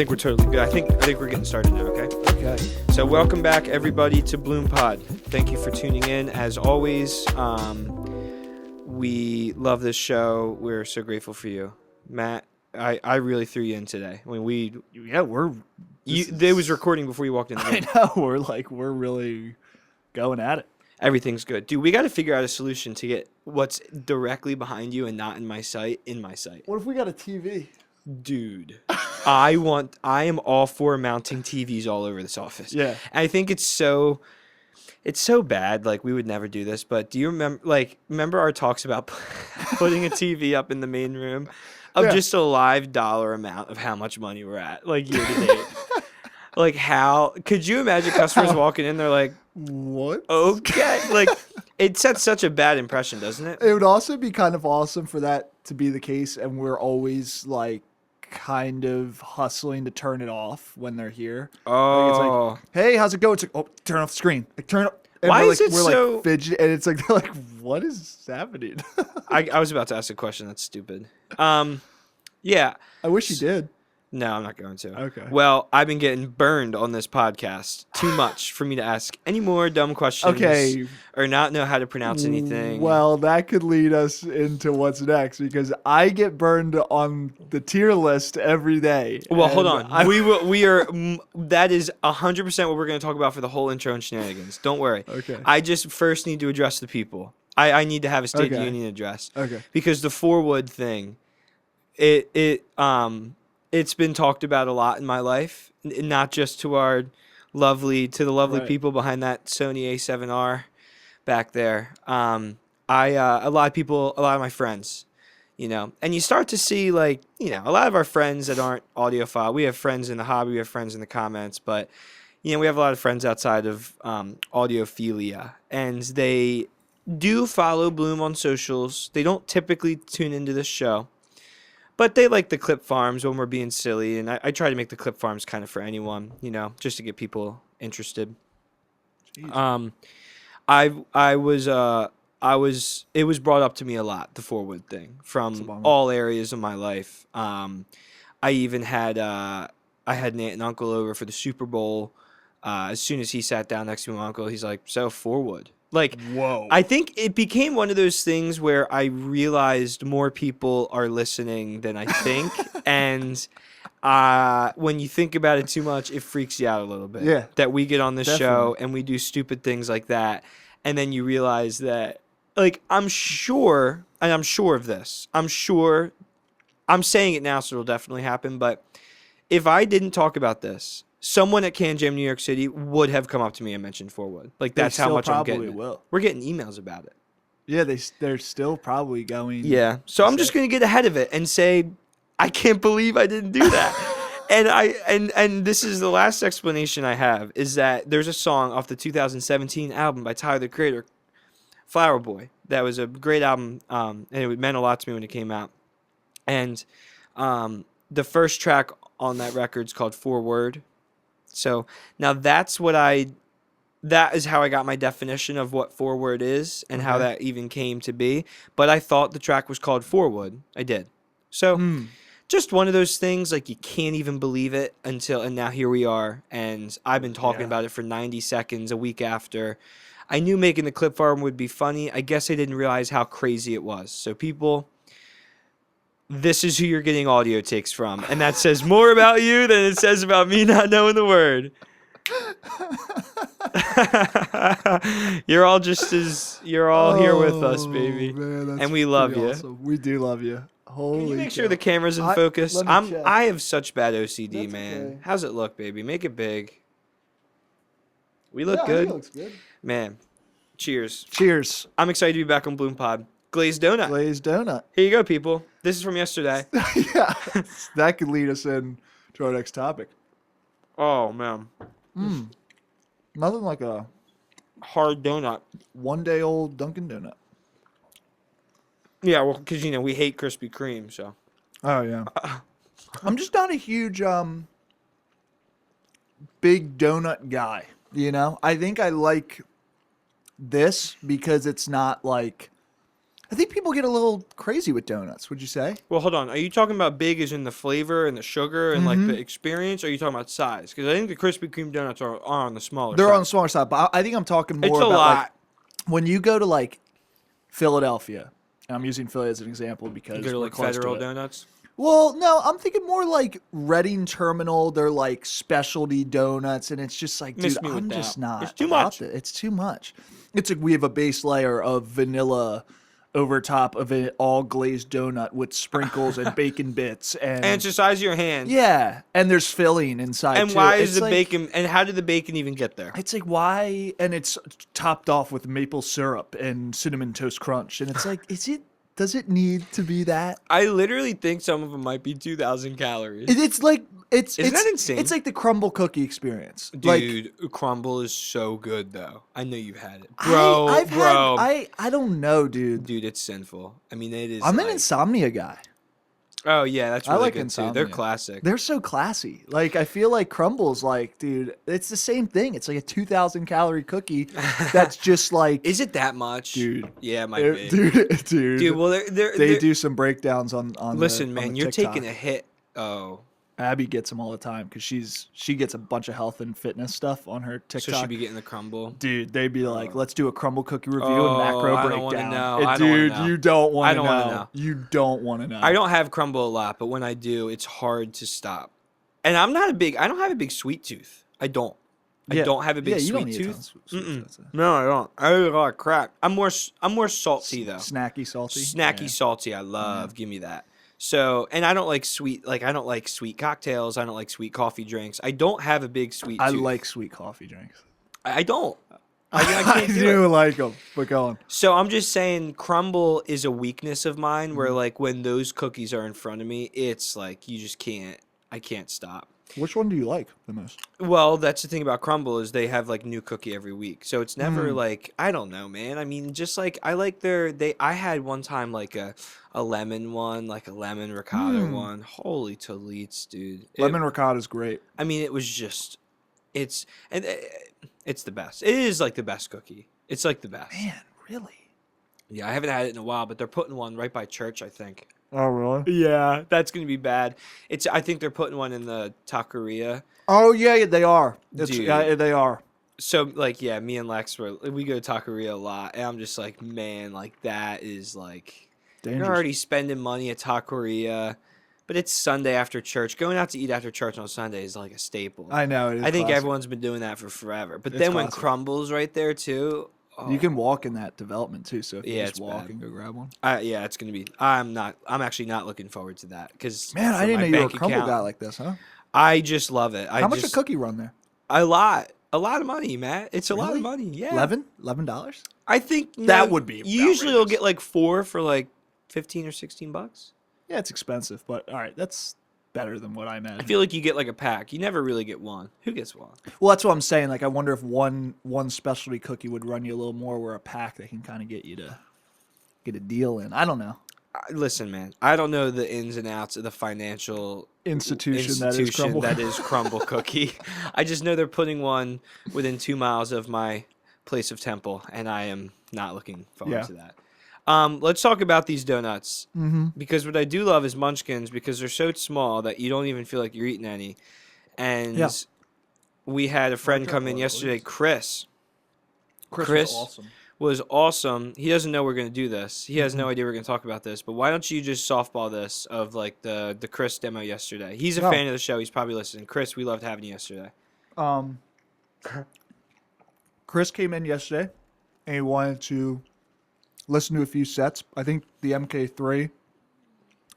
think we're totally good. I think we're getting started now, okay? Okay. So welcome back, everybody, to Bloom Pod. Thank you for tuning in. As always, we love this show. We're so grateful for you. Matt, I really threw you in today. I mean, it was recording before you walked in the room. I know, we're really going at it. Everything's good. Dude, we got to figure out a solution to get what's directly behind you and not in my sight. What if we got a TV? Dude, I am all for mounting TVs all over this office. Yeah. And I think it's so bad. Like, we would never do this, but do you remember our talks about putting a TV up in the main room of just a live dollar amount of how much money we're at, like, year to date? Like, how could you imagine customers walking in? They're like, what? Okay. Like, it sets such a bad impression, doesn't it? It would also be kind of awesome for that to be the case, and we're always like kind of hustling to turn it off when they're here. Oh, Like, it's like, hey, how's it going? It's like, oh, turn off the screen. Like, turn up. And Why we're is like, it we're so? like fidget, and it's like they're like, what is happening? I was about to ask a question. That's stupid. Yeah. I wish you did. No, I'm not going to. Okay. Well, I've been getting burned on this podcast too much for me to ask any more dumb questions. Okay. Or not know how to pronounce anything. Well, that could lead us into what's next, because I get burned on the tier list every day. Well, hold on. That is 100% what we're going to talk about for the whole intro and Shenanigans. Don't worry. Okay. I just first need to address the people. I need to have a State of the Okay. Union address. Okay. Because the Forwood thing, it's been talked about a lot in my life, not just to the lovely Right. people behind that Sony A7R back there. A lot of my friends, and you start to see, a lot of our friends that aren't audiophile. We have friends in the hobby, we have friends in the comments, but we have a lot of friends outside of audiophilia, and they do follow Bloom on socials. They don't typically tune into this show, but they like the clip farms when we're being silly, and I try to make the clip farms kind of for anyone, just to get people interested. Jeez. It was brought up to me a lot, the Forwood thing, That's a from bummer. all areas of my life. I even had an aunt and uncle over for the Super Bowl. As soon as he sat down next to my uncle, he's like, "So Forwood." Like, Whoa. I think it became one of those things where I realized more people are listening than I think. And when you think about it too much, it freaks you out a little bit. Yeah. That we get on this show Definitely. and we do stupid things like that. And then you realize that, I'm sure of this. I'm saying it now, so it'll definitely happen. But if I didn't talk about this, someone at Can Jam New York City would have come up to me and mentioned Forwood. Like, that's how still much I'm getting. probably will. We're getting emails about it. Yeah, they're still probably going. Yeah. So I'm just going to get ahead of it and say, I can't believe I didn't do that. and this is the last explanation I have, is that there's a song off the 2017 album by Tyler, the Creator, Flower Boy. That was a great album, and it meant a lot to me when it came out. And the first track on that record is called Forward. So now that is how I got my definition of what Forward is and how Okay. that even came to be. But I thought the track was called Forwood. I did. So just one of those things, like, you can't even believe it and now here we are. And I've been talking Yeah. about it for 90 seconds a week after. I knew making the clip farm would be funny. I guess I didn't realize how crazy it was. So people, this is who you're getting audio takes from. And that says more about you than it says about me not knowing the word. You're all here with us, baby. Man, that's And we love pretty you. awesome. We do love you. Holy Can you make sure cow. the camera's in I- focus? let me check. I have such bad OCD, That's man. okay. How's it look, baby? Make it big. We Yeah, look I think good. it looks good. Man. Cheers. Cheers. I'm excited to be back on Bloom Pod. Glazed donut. Glazed donut. Here you go, people. This is from yesterday. Yeah, that could lead us in to our next topic. Oh, man. Nothing like a Hard donut. one-day-old Dunkin' Donut. Yeah, well, because, we hate Krispy Kreme, so. Oh yeah. I'm just not a huge big donut guy. I think I like this because it's not like I think people get a little crazy with donuts. Would you say? Well, hold on. Are you talking about big as in the flavor and the sugar and like the experience? Or are you talking about size? Because I think the Krispy Kreme donuts are on the smaller They're side. on the smaller side, but I think I'm talking more It's a about lot. like when you go to like Philadelphia. And I'm using Philly as an example because You go to we're like close Federal to it. Donuts. Well, no, I'm thinking more like Reading Terminal. They're like specialty donuts, and it's just like, Miss dude, me with I'm that. just not. It's too about much. it. It's too much. It's like we have a base layer of vanilla over top of an all glazed donut with sprinkles and bacon bits, And it's the size of your hand. yeah, and there's filling inside. And too. why is It's the like- bacon? And how did the bacon even get there? It's like why, and it's topped off with maple syrup and cinnamon toast crunch, and it's like, is it? Does it need to be that? I literally think some of them might be 2,000 calories. It's like Isn't that insane? It's like the crumble cookie experience, Dude, crumble is so good though. I know you've had it, Like, bro. I don't know, dude. Dude, it's sinful. I mean, it is. I'm an like- insomnia guy. Oh yeah, that's I really like good insomnia. too. They're classic. They're so classy. Like I feel like crumbles, like dude, it's the same thing. It's like a 2,000 calorie cookie that's just like, Is it that much, dude? Yeah, it might be. Dude. Dude, well, They do some breakdowns on. Listen, the man, you're TikTok. taking a hit. Oh, Abby gets them all the time because she gets a bunch of health and fitness stuff on her so TikTok. she'd be getting the crumble. Dude, they'd be like, let's do a crumble cookie review and Oh, macro I don't breakdown. wanna know. And I don't wanna dude, know. you don't want I to don't know. wanna know. You don't want to know. I don't have crumble a lot, but when I do, it's hard to stop. And I don't have a big sweet tooth. I don't have a big you don't sweet need a ton of tooth. sweet tooth. No, I don't. I eat a lot of crap. I'm more salty though. Snacky, salty. Snacky, Yeah. salty. I love. Give me that. So, and I don't like sweet. Like I don't like sweet cocktails. I don't like sweet coffee drinks. I don't have a big sweet I tooth. like sweet coffee drinks. I don't. I I can't do it. do like them, but go on. So I'm just saying, crumble is a weakness of mine. Mm-hmm. Where like when those cookies are in front of me, it's like you just can't. I can't stop. Which one do you like the most? Well, that's the thing about crumble is they have like new cookie every week. So it's Mm. never like I don't know, man. I mean, just like I like I had one time like a lemon one, like a lemon ricotta one. Holy Toledo, dude. Lemon ricotta is great. I mean, it was just it's the best. It is like the best cookie. It's like the best. Man, really? Yeah, I haven't had it in a while, but they're putting one right by church, I think. Oh, really? Yeah, that's gonna be bad. I think they're putting one in the taqueria. Oh, yeah, they are. Dude. They are. So like yeah, me and Lex we go to taqueria a lot, and I'm just like, man, like that is like Dangerous. you're already spending money at taqueria, but it's Sunday after church. Going out to eat after church on Sunday is like a staple. I know. It is I think classic. everyone's been doing that for forever. But It's then when classic. Crumble's right there too, You can walk in that development too. So if you Yeah, just it's walk bad. and go grab one. yeah, it's gonna be. I'm actually not looking forward to that because Man, I didn't know you were a crumble guy like this, huh? I just love it. How much a cookie run there? A lot of money, Matt. It's a lot of Really? money. Yeah, $11? I think That would be You usually will outrageous. get like 4 for like 15 or 16 bucks. Yeah, it's expensive, but all right, that's better than what I I imagined. feel like you get like a pack. You never really get one. Who gets one? Well, that's what I'm saying. Like, I wonder if one specialty cookie would run you a little more, where a pack they can kind of get you to get a deal in. I don't know. Listen, man. I don't know the ins and outs of the financial Institution that is Crumble. Cookie. I just know they're putting one within 2 miles of my place of temple, and I am not looking forward to that. Let's talk about these donuts because what I do love is Munchkins because they're so small that you don't even feel like you're eating any. And Yeah. we had a friend come in yesterday, Chris. Chris was awesome. He doesn't know we're going to do this. He has no idea we're going to talk about this. But why don't you just softball this of like the Chris demo yesterday? He's a fan of the show. He's probably listening. Chris, we loved having you yesterday. Chris came in yesterday, and he wanted to listen to a few sets. I think the MK3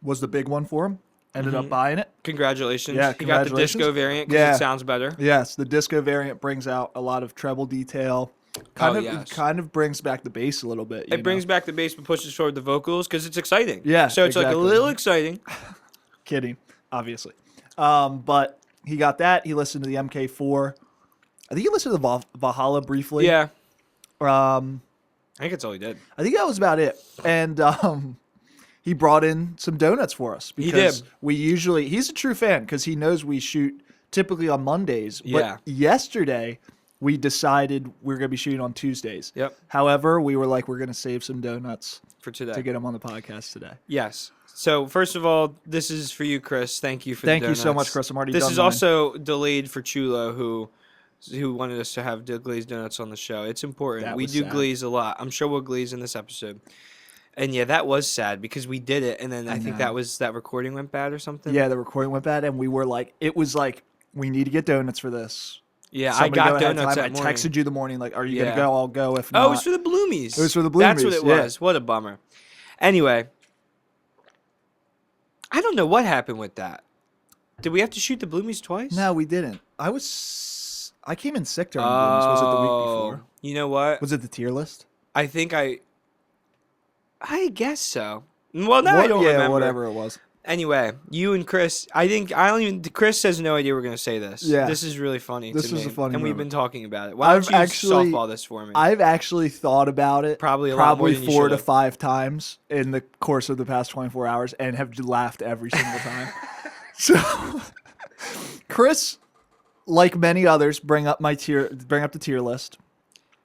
was the big one for him. Ended up buying it. Congratulations. Yeah, You got the congratulations. disco variant because Yeah. it sounds better. Yes, the disco variant brings out a lot of treble detail. Yes. Kind of brings back the bass a little bit. It brings back the bass but pushes forward the vocals because it's exciting. Yeah, So it's like a exactly. little exciting. Kidding, obviously. But he got that. He listened to the MK4. I think he listened to the Valhalla briefly. Yeah. I I think that's all he did. think that was about it. And he brought in some donuts for us He because he's a true fan because he knows we shoot typically on Mondays. But Yeah. yesterday we decided we were going to be shooting on Tuesdays. Yep. However, we were like, we're going to save some donuts For today. to get them on the podcast today. Yes. So first of all, this is for you, Chris. Thank you for the Thank you donuts. so much, Chris. I'm already This done is mine. also delayed for Chulo, who wanted us to have glazed donuts on the show. It's important. That We was do sad. glaze a lot. I'm sure we'll glaze in this episode. And yeah, that was sad because we did it, and then I think know. that recording went bad or something. Yeah, the recording went bad, and we were like, it was like, we need to get donuts for this. Yeah, Somebody I go got ahead of donuts time. that I morning. texted you the morning, like, are you Yeah. going to go? I'll go. If not. Oh, it was for the Bloomies. It was for the That's what Bloomies, it yeah. was. What a bummer. Anyway, I don't know what happened with that. Did we have to shoot the Bloomies twice? No, we didn't. I came in sick during Blooms. Was it the week before? You know what? Was it the tier list? I think I guess so. Well, now I don't remember. Whatever it was. Anyway, you and Chris, Chris has no idea we're going to say this. Yeah. This is really funny This to was me. a funny And we've moment. been talking about it. Why don't you softball this for me? I've actually thought about it Probably a lot more than you 4 to should've. 5 times in the course of the past 24 hours and have laughed every single time. So, Chris, like many others, bring up the tier list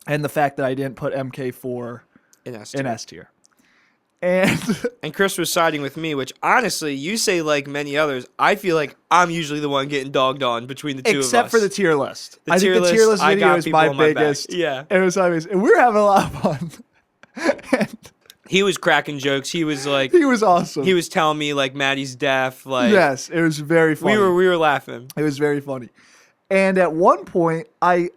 and the fact that I didn't put MK4 In S in tier. S tier. And And Chris was siding with me, which honestly, you say like many others. I feel like I'm usually the one getting dogged on between the two of us. except for the tier list. The I tier think the tier list, list I video got is people my on my back. biggest. Yeah. It was amazing. And we were having a lot of fun. And He was cracking jokes. He was like, he was awesome. he was telling me like Maddie's deaf. Like, yes, it was very funny. we were laughing. It was very funny. And at one point, I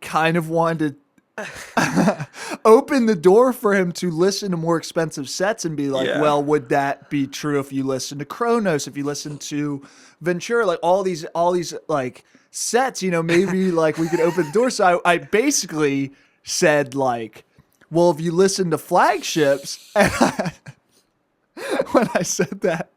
kind of wanted to open the door for him to listen to more expensive sets and be like, Yeah. well, would that be true if you listen to Kronos, if you listen to Ventura, like all these like sets, maybe like we could open the door. So I basically said like, well, if you listen to Flagships, and when I said that,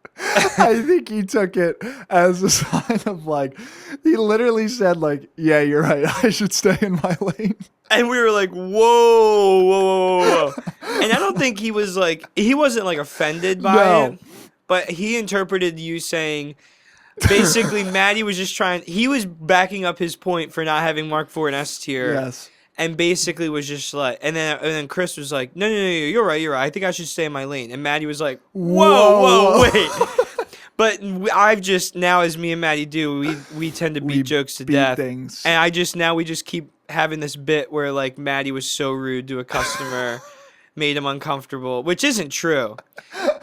I think he took it as a sign of like, he literally said like, yeah, you're right. I should stay in my lane. And we were like, whoa. And I don't think he wasn't like offended by No. it, but he interpreted you saying, basically, Maddie was just he was backing up his point for not having Mark IV in S tier. Yes. And basically was just like, and then Chris was like, no, you're right. I think I should stay in my lane. And Maddie was like, whoa, wait. But I've just, now as me and Maddie do, we tend to beat jokes to beat death. things. And we just keep having this bit where like Maddie was so rude to a customer, made him uncomfortable, which isn't true.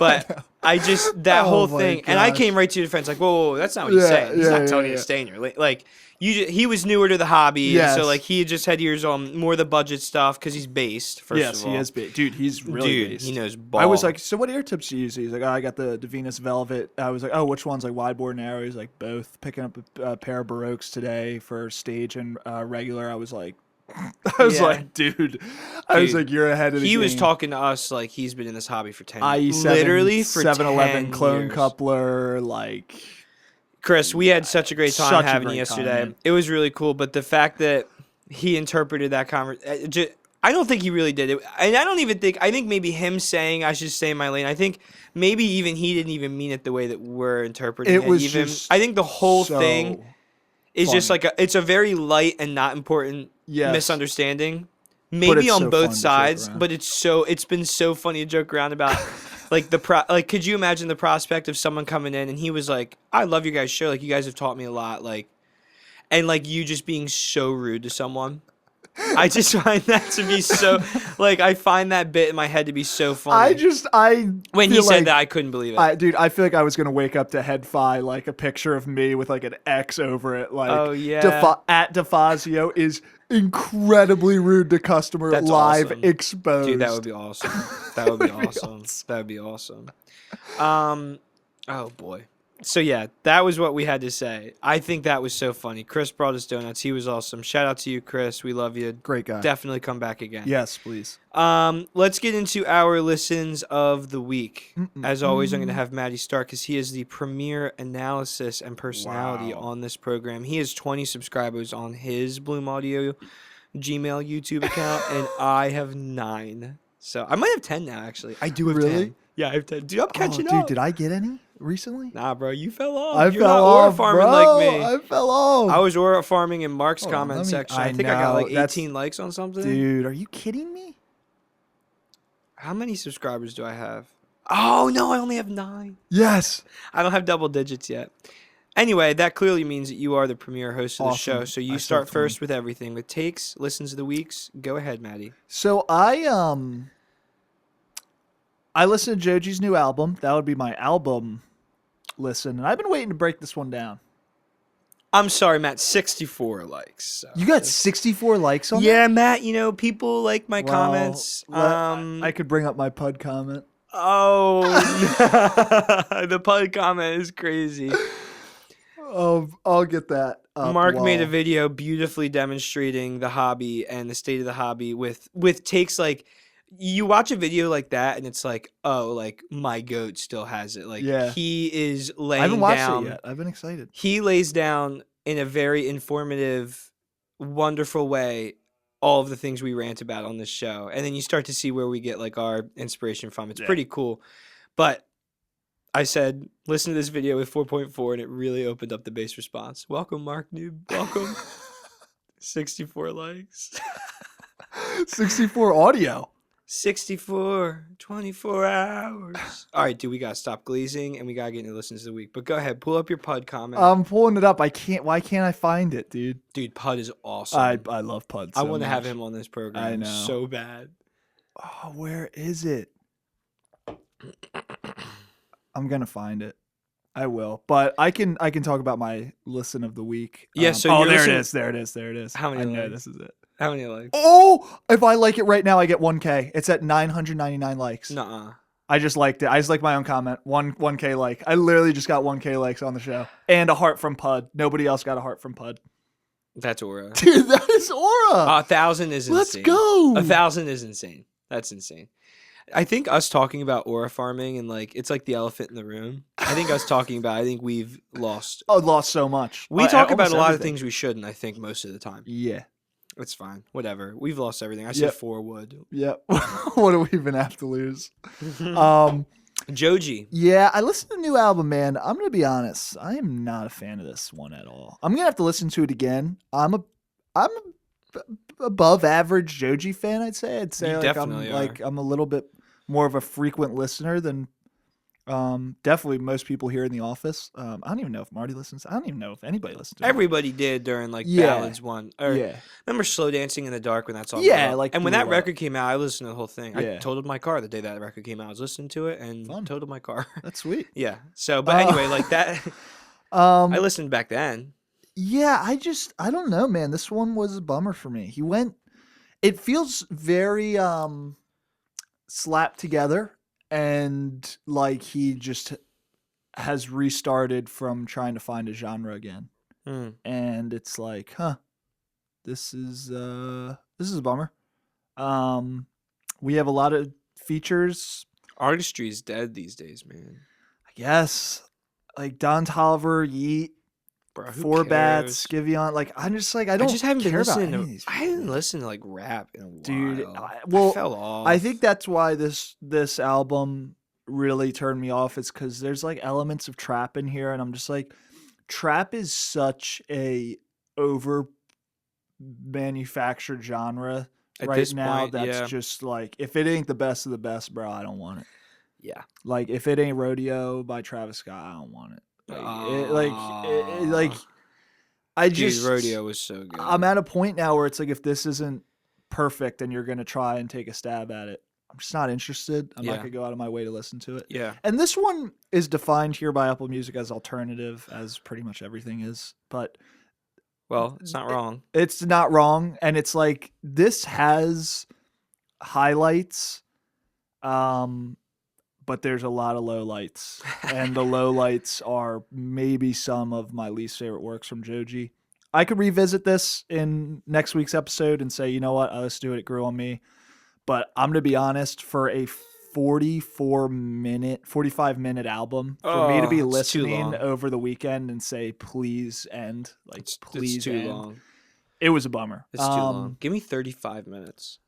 But I just, that Oh whole my thing, and I gosh. came right to your defense like, whoa, that's not what he's saying. He's not telling you to stay in your lane. Like, he was newer to the hobby, Yes. so like he just had ears on more of the budget stuff because he's based. First Yes, of all, he is big. Dude, he's really Dude, based. he knows ball. I was like, so what ear tips do you use? He's like, oh, I got the Venus Velvet. I was like, oh, which one's like wide bore and narrow? He's like, both. Picking up a pair of Baroques today for stage and regular. I was like, Yeah. like, dude. I was like, you're ahead of the game. he was talking to us like he's been in this hobby for 10 years. IE7, Literally for 711 10 clone years. coupler, like. Chris, we had such a great time Such a having great you time, yesterday. man. It was really cool, but the fact that he interpreted that conversation, I don't think he really did it. And I think maybe him saying I should stay in my lane, I think maybe even he didn't even mean it the way that we're interpreting it. It was even. just I think the whole so thing is just funny. like it's a very light and not important Yes. misunderstanding. Maybe it's on so fun both to joke sides, around. but it's been so funny to joke around about. Like could you imagine the prospect of someone coming in and he was like, "I love your guys' show. Like you guys have taught me a lot." Like, and like you just being so rude to someone. I just find that to be so. Like I find that bit in my head to be so funny. When he feel said like- that, I couldn't believe it. Dude, I feel like I was gonna wake up to Headfi like a picture of me with like an X over it. Like, Oh, yeah. at DeFazio is incredibly rude to customer. That's live awesome. exposed. Dude, that would be awesome. That would be awesome. That would be awesome. Oh boy. So yeah, that was what we had to say. I think that was so funny. Chris brought us donuts. He was awesome. Shout out to you, Chris. We love you. Great guy. Definitely come back again. Yes, please. Let's get into our listens of the week. As always, I'm going to have Maddie start because he is the premier analysis and personality Wow. on this program. He has 20 subscribers on his Bloom Audio Gmail YouTube account, and I have 9. So I might have 10 now, actually. I do have Really? 10. Yeah, I have 10. Dude, I'm catching dude, up. did I get any? recently? Nah, bro, you fell off. I You're fell not off, aura farming bro. like me. I fell off. I was aura farming in Mark's Hold on, comment let me- section. I I think I got like know, that's- 18 likes on something. Dude, are you kidding me? How many subscribers do I have? Oh, no, I only have 9. Yes. I don't have double digits yet. Anyway, that clearly means that you are the premier host of the show. Awesome. So you I start sucked first with everything. With takes, listens of the weeks. Go ahead, Matty. So I listened to Joji's new album. That would be my album listen, and I've been waiting to break this one down. I'm sorry, Matt. 64 likes. So. You got 64 likes on Yeah, Matt. You know, people like my Well, comments. I could bring up my PUD comment. Oh, the PUD comment is crazy. I'll get that up. Mark made a video beautifully demonstrating the hobby and the state of the hobby with takes like you watch a video like that and it's like, oh, like my goat still has it. Like Yeah. he is I laying haven't watched down. it yet. I've been excited. He lays down in a very informative, wonderful way all of the things we rant about on this show. And then you start to see where we get like our inspiration from. It's pretty cool. But I said, listen to this video with 4.4 and it really opened up the base response. Welcome, Mark Noob. Welcome. 64 likes. 64 audio. 64, 24 hours. All right, dude, we got to stop glazing and we got to get into listens of the week. But go ahead, pull up your PUD comment. I'm pulling it up. I can't. Why can't I find it, dude? Dude, PUD is awesome. I love PUD. I So want to have much. him on this program I know. so bad. Oh, where is it? I'm gonna find it. I will, but I can talk about my listen of the week. Yeah, so oh, you're there listening- it is. There it is. There it is. How many I know likes? this is it. How many likes? Oh, if I like it right now, I get 1K. It's at 999 likes. Nuh-uh. I just liked it. I just like my own comment. 1K like. I literally just got 1K likes on the show and a heart from PUD. Nobody else got a heart from PUD. That's aura. Dude, that is aura. 1,000 is insane. Let's go. 1,000 is insane. That's insane. I think us talking about aura farming and like it's like the elephant in the room. I think us talking about. I think we've lost. Oh, lost so much. We talk about almost a lot of everything. things we shouldn't. I think most of the time. Yeah. It's fine. Whatever. We've lost everything. I said Yep. 4 wood. Yep. What do we even have to lose? Joji. Yeah, I listened to the new album, man. I'm gonna be honest. I am not a fan of this one at all. I'm gonna have to listen to it again. I'm above average Joji fan. I'd say. You like definitely I'm are. like I'm a little bit more of a frequent listener than definitely most people here in the office. I don't even know if Marty listens. I don't even know if anybody listens to it. Everybody did during like Yeah. Ballads 1. Or Yeah. remember Slow Dancing in the Dark when that song Yeah, came out? like and when blew that up. record came out, I listened to the whole thing. I Yeah. totaled my car the day that record came out. I was listening to it and Fun. totaled my car. That's sweet. Yeah. So, but anyway, like that, I listened back then. Yeah, I don't know, man. This one was a bummer for me. It feels very slapped together and like he just has restarted from trying to find a genre again. And it's like, this is a bummer. We have a lot of features. Artistry is dead these days, man. I guess like Don Tolliver, Yeet, Bro, who Four cares? Bats, Skivion. Like I'm just like I just haven't been care about listening any of to. these I people. hadn't listened to like rap in a while. Dude, I fell off. I think that's why this album really turned me off. Is because there's like elements of trap in here, and I'm just like, trap is such a over manufactured genre At right this now. point, That's yeah. just like, if it ain't the best of the best, bro, I don't want it. Yeah. Like if it ain't Rodeo by Travis Scott, I don't want it. I Dude, just Rodeo was so good. I'm at a point now where it's like, if this isn't perfect and you're gonna try and take a stab at it, I'm just not interested. I'm not Yeah. gonna go out of my way to listen to it. Yeah. And this one is defined here by Apple Music as alternative, as pretty much everything is. But Well, it's not wrong. it's not wrong, and it's like this has highlights, but there's a lot of lowlights, and the lowlights are maybe some of my least favorite works from Joji. I could revisit this in next week's episode and say, you know what, let's do it. It grew on me. But I'm gonna be honest, for a 45-minute album, for me to be it's too listening long. over the weekend and say, please end, like please it's too end. long. It was a bummer. It's too long. Give me 35 minutes.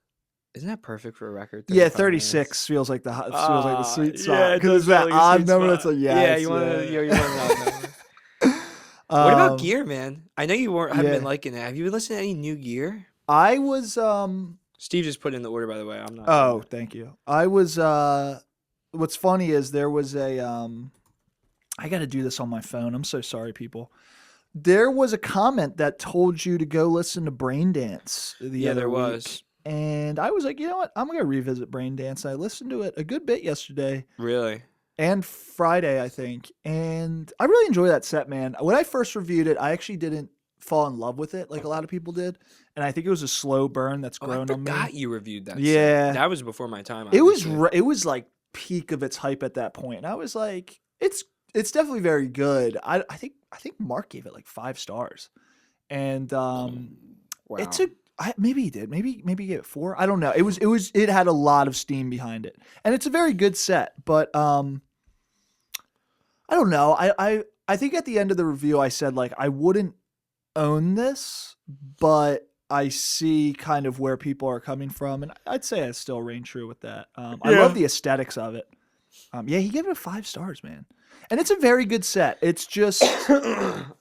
Isn't that perfect for a record? Yeah, 35 minutes? 36 feels like feels like the sweet spot. Yeah, it Because does it's that feel like a odd sweet number spot. that's like, Yeah, yes, you want yeah. you want an odd number. What about Um, gear, man? I know you haven't been yeah. liking it. Have you been listening to any new gear? I was Steve just put in the order, by the way. I'm not doing oh, it. thank you. I was what's funny is there was a I got to do this on my phone. I'm so sorry, people. There was a comment that told you to go listen to Brain Dance the Yeah, other there week. was. And I was like, you know what? I'm going to revisit Brain Dance. I listened to it a good bit yesterday Really? and Friday, I think. And I really enjoy that set, man. When I first reviewed it, I actually didn't fall in love with it like a lot of people did. And I think it was a slow burn that's Oh, grown I on me. forgot you reviewed that. Yeah. Set. That was before my time. It was Obviously. it was like peak of its hype at that point. And I was like, it's definitely very good. I think Mark gave it like 5 stars. And Wow. it's maybe he did. Maybe he gave it 4. I don't know. It had a lot of steam behind it. And it's a very good set, but I don't know. I think at the end of the review I said like I wouldn't own this, but I see kind of where people are coming from, and I'd say I still reign true with that. I love the aesthetics of it. Yeah, he gave it 5 stars, man, and it's a very good set. It's just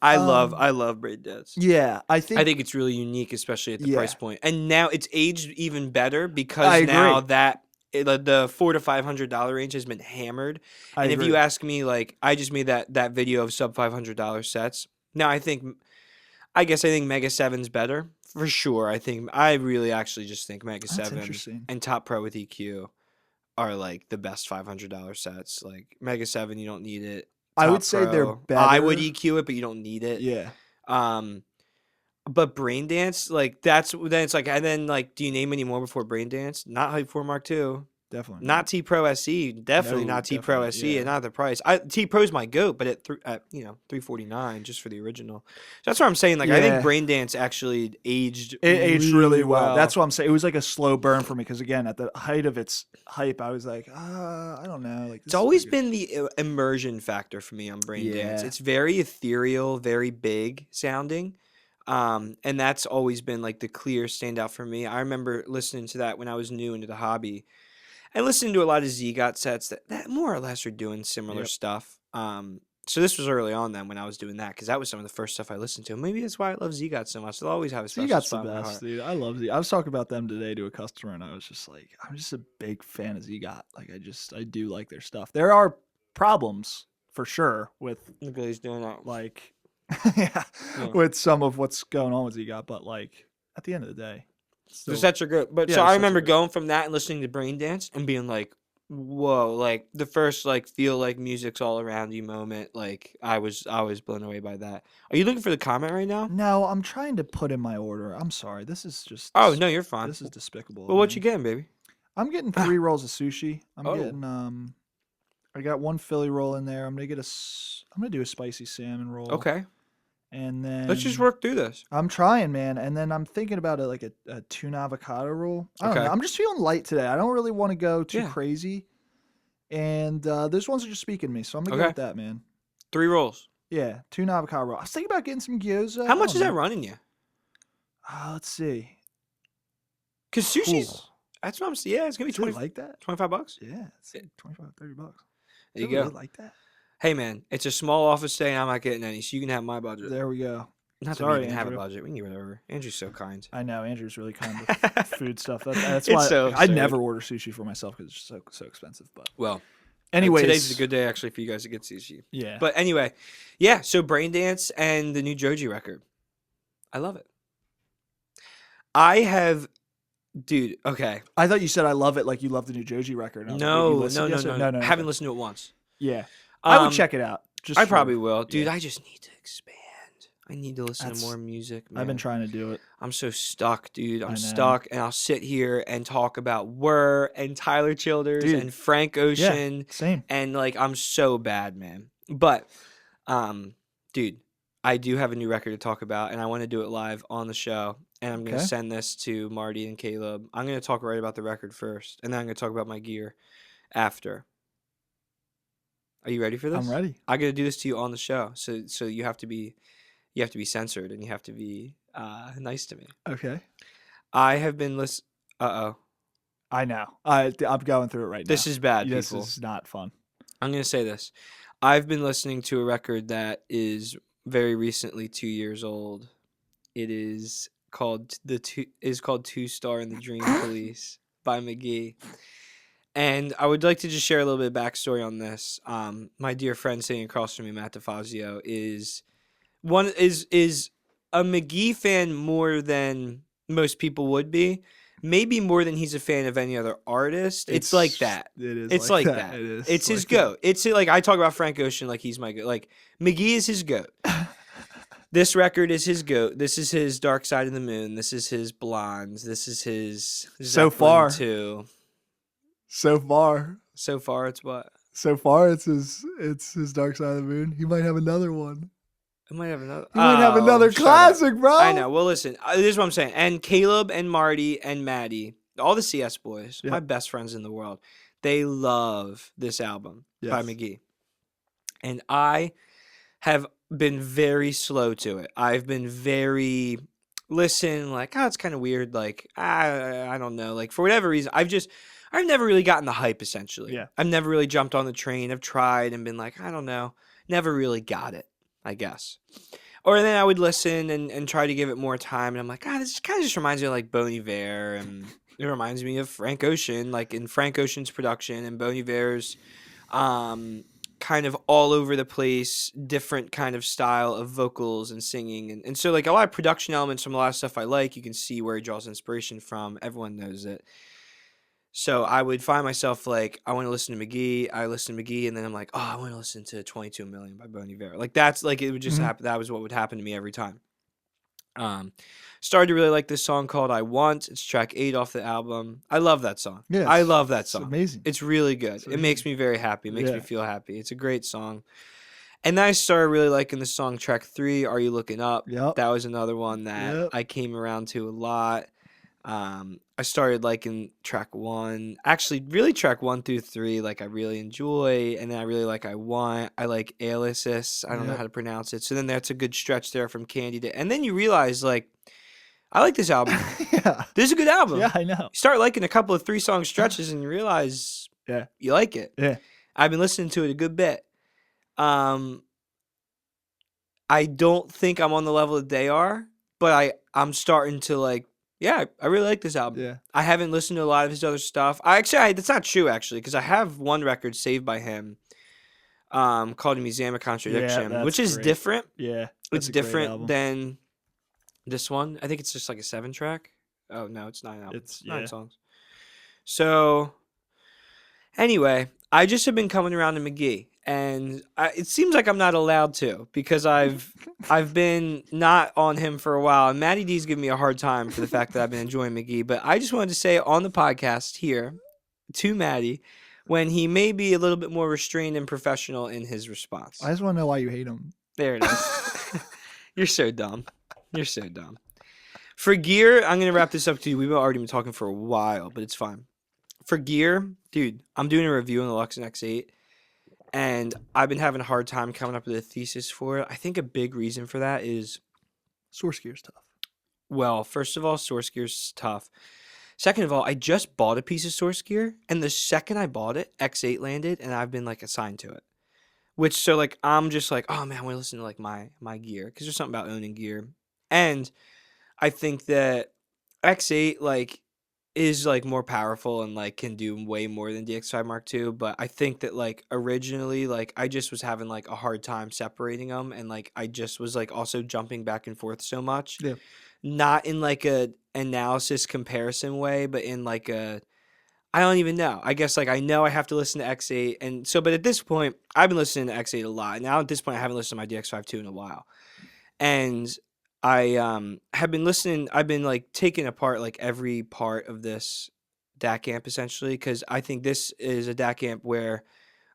I love Braid Dance. yeah, I think it's really unique, especially at the Yeah. price point. And now it's aged even better I because agree. now that the $400 to $500 range has been hammered. I And agree. if you ask me, like I just made that video of sub $500 sets. Now I think Mega 7's better for sure. I really actually just think Mega That's 7 interesting. and Top Pro with EQ are like the best $500 sets. Like Mega 7, you don't need it. I Top would say they're Pro, better. I would EQ it, but you don't need it. Yeah, But Brain Dance, like then it's like, and then like, do you name any more before Brain Dance? Not Hype 4 Mark II. definitely Not T Pro SE, definitely No, not T Pro definitely, SE, yeah. and not the price. T Pro's my goat, but at $349 just for the original. So that's what I'm saying. Like I Yeah. think Brain Dance actually aged. It aged really well. That's what I'm saying. It was like a slow burn for me because again, at the height of its hype, I was like, I don't know. Like It's always been the immersion factor for me on Brain Dance. Yeah. It's very ethereal, very big sounding. And that's always been like the clear standout for me. I remember listening to that when I was new into the hobby. And listening to a lot of ZGOT sets that more or less are doing similar Yep. stuff. So this was early on then when I was doing that because that was some of the first stuff I listened to. Maybe that's why I love ZGOT so much. They'll always have a So you special got the spot in my best, heart. dude. I love Z. I was talking about them today to a customer, and I was just like, I'm just a big fan of ZGOT. Like, I do like their stuff. There are problems for sure with Look at he's doing that. like, yeah, with some of what's going on with ZGOT, but like at the end of the day, The sets are good. But Yeah, so the I sets are remember good. going from that and listening to Brain Dance and being like, whoa, like the first like feel like music's all around you moment. Like I was blown away by that. Are you looking for the comment right now? No, I'm trying to put in my order. I'm sorry. This is just Oh no, you're fine. this is despicable. Well, what you getting, baby? I'm getting 3 rolls of sushi. I'm Oh. getting I got 1 Philly roll in there. I'm gonna do a spicy salmon roll. Okay, And then let's just work through this. I'm trying, man. And then I'm thinking about like a tuna avocado roll. I don't Okay. know. I'm just feeling light today. I don't really want to go too Yeah. crazy. And those ones are just speaking to me, so I'm gonna go Okay. with that, man. 3 rolls. Yeah, tuna avocado roll. I was thinking about getting some gyoza. How much is that running you? Let's see. Cause sushi's. Ooh. That's what I'm saying. Yeah, it's gonna be Is it 20, like that? $25. Yeah, it's like 25, 30 bucks. There you Is it really go. like that? Hey man, it's a small office stay and I'm not getting any, so you can have my budget. There we go. Not that Sorry, we even have a Andrew. budget. We can get whatever. Andrew's so kind. I know Andrew's really kind with food stuff. That's It's why so I absurd. never order sushi for myself because it's so expensive. But Well, anyways, today's a good day actually for you guys to get sushi. Yeah, But anyway, yeah. So Brain Dance and the new Joji record, I love it. I have, dude. Okay. I thought you said I love it like you love the new Joji record. And I was like, wait, you No, listened yesterday? no. I haven't okay. listened to it once. Yeah, I would Um, check it out. Just I for- probably will, dude. yeah. I just need to expand. I need to listen That's- to more music. Man. I've been trying to do it. I'm so stuck, dude. I I'm know. stuck, and I'll sit here and talk about Whir and Tyler Childers Dude. and Frank Ocean, Same. and like I'm so bad, man. But, dude, I do have a new record to talk about, and I want to do it live on the show. And I'm gonna Okay. send this to Marty and Caleb. I'm gonna talk right about the record first, and then I'm gonna talk about my gear after. Are you ready for this? I'm ready. I gotta do this to you on the show, so you have to be censored and you have to be nice to me. Okay. I have been Uh oh. I know. I'm going through it right now. This is bad, This people. is not fun. I'm going to say this. I've been listening to a record that is very recently 2 years old. It is called Two Star and the Dream Police by McGee. And I would like to just share a little bit of backstory on this. My dear friend sitting across from me, Matt DeFazio, is a McGee fan more than most people would be. Maybe more than he's a fan of any other artist. It's like that. It is. It's like that. It is. It's his goat. It's like I talk about Frank Ocean like he's my goat. Like McGee is his goat. This record is his goat. This is his Dark Side of the Moon. This is his Blondes. This is his So far. too. So far. So far, it's what? So far, it's his Dark Side of the Moon. He might have another one. I might have another. He might have another shut classic, up. bro. I know. Well, listen. This is what I'm saying. And Caleb and Marty and Maddie, all the CS boys, Yep. my best friends in the world, they love this album by McGee. And I have been very slow to it. I've been very like, it's kind of weird. Like, I don't know. Like, for whatever reason, I've never really gotten the hype, essentially. Yeah. I've never really jumped on the train. I've tried and been like, I don't know. Never really got it, I guess. Or then I would listen and try to give it more time. And I'm like, this kind of just reminds me of like Bon Iver. And it reminds me of Frank Ocean, like in Frank Ocean's production and Bon Iver's kind of all over the place, different kind of style of vocals and singing. And so like a lot of production elements from a lot of stuff I like, you can see where he draws inspiration from. Everyone knows it. So I would find myself like, I want to listen to McGee. I listen to McGee, and then I'm like, I want to listen to 22 Million by Bon Iver. Like that's like it would just happen. That was what would happen to me every time. Started to really like this song called "I Want." It's track 8 off the album. I love that song. Yeah, I love that song. It's amazing. It's really good. It's It makes me very happy. It makes me Yeah. feel happy. It's a great song. And then I started really liking the song track 3, "Are You Looking Up?" Yep. That was another one that Yep. I came around to a lot. I started liking track 1. Actually, really track 1 through 3, like I really enjoy, and then I really like "I Want." I like "Aliasis." I don't know Yep. how to pronounce it. So then that's a good stretch there from Candy to, and then you realize like, I like this album. Yeah. This is a good album. Yeah, I know. You start liking a couple of 3-song stretches and you realize you like it. Yeah. I've been listening to it a good bit. I don't think I'm on the level that they are, but I'm starting to like, I really like this album. Yeah. I haven't listened to a lot of his other stuff. That's not true actually, because I have one record saved by him called Museum of Contradiction, that's which is great. different. Yeah. It's that's a great different album. than this one. I think it's just like a 7-track. Oh no, it's 9 albums. It's 9 yeah. songs. So anyway, I just have been coming around to McGee, and it seems like I'm not allowed to because I've been not on him for a while, and Matty D's giving me a hard time for the fact that I've been enjoying McGee. But I just wanted to say on the podcast here to Matty, when he may be a little bit more restrained and professional in his response. I just want to know why you hate him. There it is. You're so dumb. You're so dumb. For gear, I'm going to wrap this up to you. We've already been talking for a while, but it's fine. For gear, dude, I'm doing a review on the Luxon X8, and I've been having a hard time coming up with a thesis for it. I think a big reason for that is, Source gear's tough. well, first of all, source gear's tough. Second of all, I just bought a piece of source gear, and the second I bought it, X8 landed, and I've been like assigned to it. Which, so like, I'm just like, oh man, I want to listen to like my gear, because there's something about owning gear. And I think that X8 like is like more powerful and like can do way more than DX5 Mark II, but I think that like originally like I just was having like a hard time separating them, and like I just was like also jumping back and forth so much. Yeah. Not in like a analysis comparison way, but in like a, I don't even know. I guess like I know I have to listen to X8, and so but at this point I've been listening to X8 a lot. Now at this point I haven't listened to my DX5 II in a while. And I have been listening. I've been like taking apart like every part of this DAC amp essentially, because I think this is a DAC amp where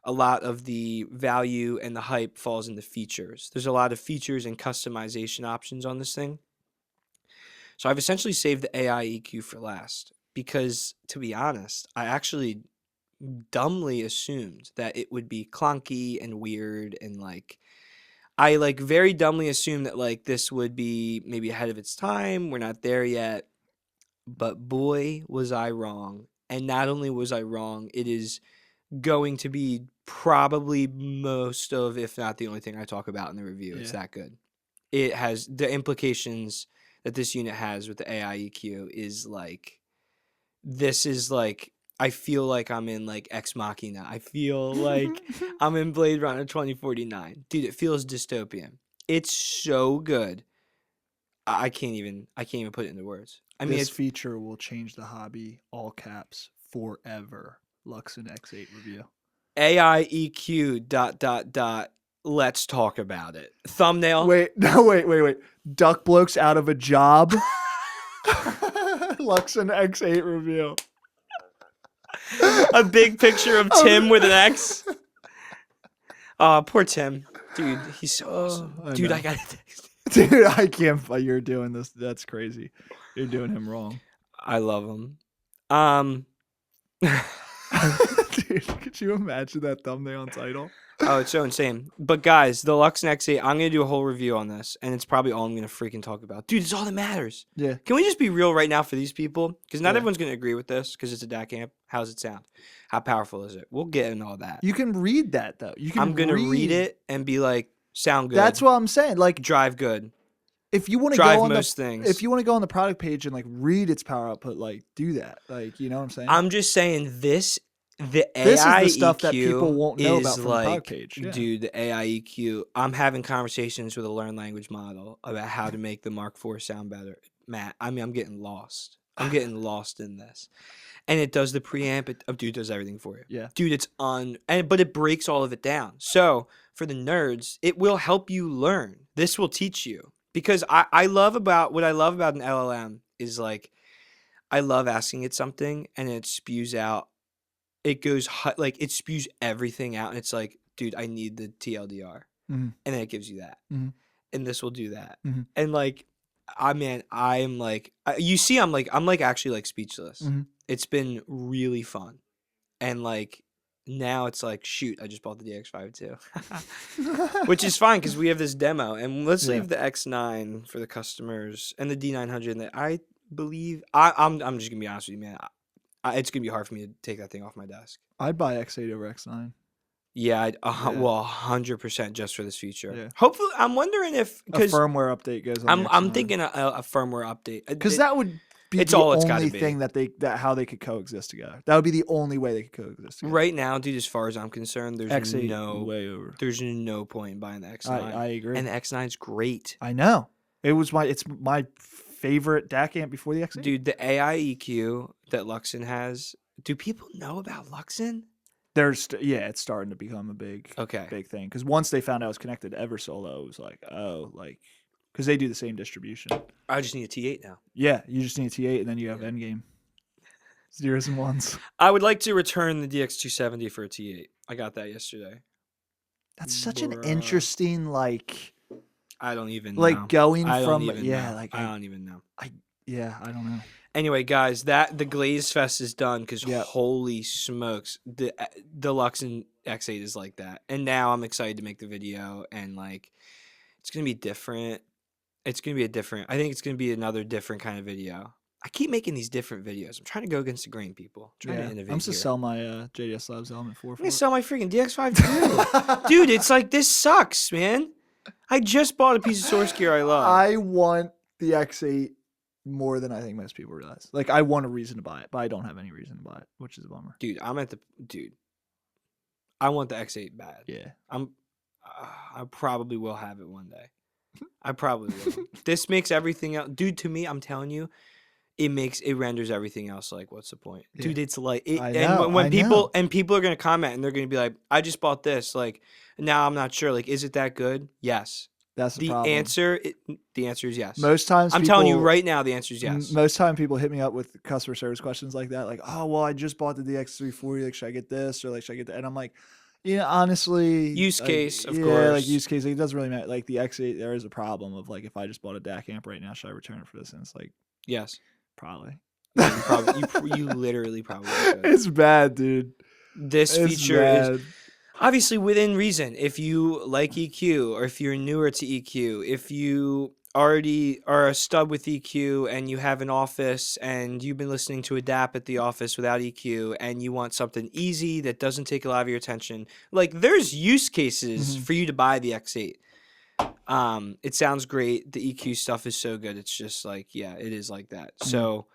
a lot of the value and the hype falls in the features. There's a lot of features and customization options on this thing. So I've essentially saved the AI EQ for last because, to be honest, I actually dumbly assumed that it would be clunky and weird, and like I like very dumbly assumed that like this would be maybe ahead of its time. We're not there yet. But boy, was I wrong. And not only was I wrong, it is going to be probably most of, if not the only thing I talk about in the review. It's Yeah. that good. It has the implications that this unit has with the AI EQ is like, this is like, I feel like I'm in like Ex Machina. I feel like I'm in Blade Runner 2049. Dude, it feels dystopian. It's so good. I can't even put it into words. I mean, This it's feature will change the hobby, all caps, forever. Luxon X8 review. AI EQ ... Let's talk about it. Thumbnail. Wait. Duck blokes out of a job. Luxon X8 review. A big picture of Tim with an X. Poor Tim. Dude, he's so awesome. Dude, know. I got to text. Dude, I can't. You're doing this. That's crazy. You're doing him wrong. I love him. Dude, could you imagine that thumbnail and title? Oh, it's so insane. But guys, the Luxon X8, I'm going to do a whole review on this, and it's probably all I'm going to freaking talk about. Dude, it's all that matters. Yeah. Can we just be real right now for these people? Because not Yeah. everyone's going to agree with this because it's a DAC amp. How does it sound? How powerful is it? We'll get into all that. You can read that though. You can. I'm going to read it and be like, sound good. That's what I'm saying. Like, drive good. if you want to Drive go on most the, things. if you want to go on the product page and like read its power output, like do that. Like, you know what I'm saying? I'm just saying the This is AI the stuff EQ that people won't know is about from the like, product page. Yeah. dude, the AI EQ. I'm having conversations with a learned language model about how to make the Mark IV sound better. Matt, I mean, I'm getting lost. I'm getting lost in this. And it does the preamp. Dude, does everything for you. Yeah. Dude, it's but it breaks all of it down. So for the nerds, it will help you learn. This will teach you. Because what I love about an LLM is like, I love asking it something and it spews out. It goes like it spews everything out and it's like, dude, I need the TLDR, Mhm. and then it gives you that, Mhm. and this will do that, Mhm. and like, I'm like, you see, I'm actually like speechless. Mhm. It's been really fun, and like now it's like, shoot, I just bought the DX5 too, which is fine because we have this demo, and let's Yeah. leave the X9 for the customers and the D900 that I believe. I'm just gonna be honest with you, man. It's gonna be hard for me to take that thing off my desk. I'd buy X8 over X9. Yeah, Yeah. well, 100% just for this feature. Yeah. Hopefully, I'm wondering if A because firmware update goes on. I'm thinking a firmware update because that would be it's the all it's gotta only be. thing that how they could coexist together. That would be the only way they could coexist together. right now, dude. As far as I'm concerned, there's X8 way over. there's no point in buying the X9. I agree. And the X9's great, I know. It's my favorite DAC amp before the X8. dude. The AI EQ that Luxon has. Do people know about Luxon? It's starting to become a big thing because once they found out it was connected to Eversolo, it was like, oh, like because they do the same distribution. I just need a T8 now. Yeah, you just need a T8 and then you have Endgame. Zeros and ones. I would like to return the DX270 for a T8. I got that yesterday. That's such an Bruh. interesting I don't even like know. going I don't from even yeah know. like I don't even know. I don't know. Anyway, guys, the Glaze Fest is done because Yep. holy smokes, the Luxon X8 is like that. And now I'm excited to make the video and like it's gonna be different. It's gonna be I think it's gonna be another different kind of video. I keep making these different videos. I'm trying to go against the grain, people. I'm trying to innovate. I'm just here. sell my JDS Labs Element 4 I'm for gonna it. sell my freaking DX5 too. Dude, it's like this sucks, man. I just bought a piece of source gear I love. I want the X8 more than I think most people realize. Like, I want a reason to buy it, but I don't have any reason to buy it, which is a bummer. Dude, I want the X8 bad. Yeah. I probably will have it one day. I probably will. This makes everything else, dude. To me, I'm telling you, it renders everything else like, what's the point, dude? It's like, when people are gonna comment and they're gonna be like, I just bought this. Like, now I'm not sure. Like, is it that good? Yes. That's the problem. The answer is yes. Most times, I'm telling you right now, the answer is yes. Most time, people hit me up with customer service questions like that, like, "Oh, well, I just bought the DX340. Like, should I get this or like should I get that?" And I'm like, honestly, use case, of yeah, course. like use case. Like, it doesn't really matter. Like the X8, there is a problem of like if I just bought a DAC amp right now, should I return it for this? And it's like, yes, probably. You literally probably should. It's bad, dude. This feature is obviously within reason. If you like EQ or if you're newer to EQ, if you already are a stud with EQ and you have an office and you've been listening to a DAP at the office without EQ and you want something easy that doesn't take a lot of your attention, like there's use cases for you to buy the X8. It sounds great. The EQ stuff is so good. It's just like, yeah, it is like that. So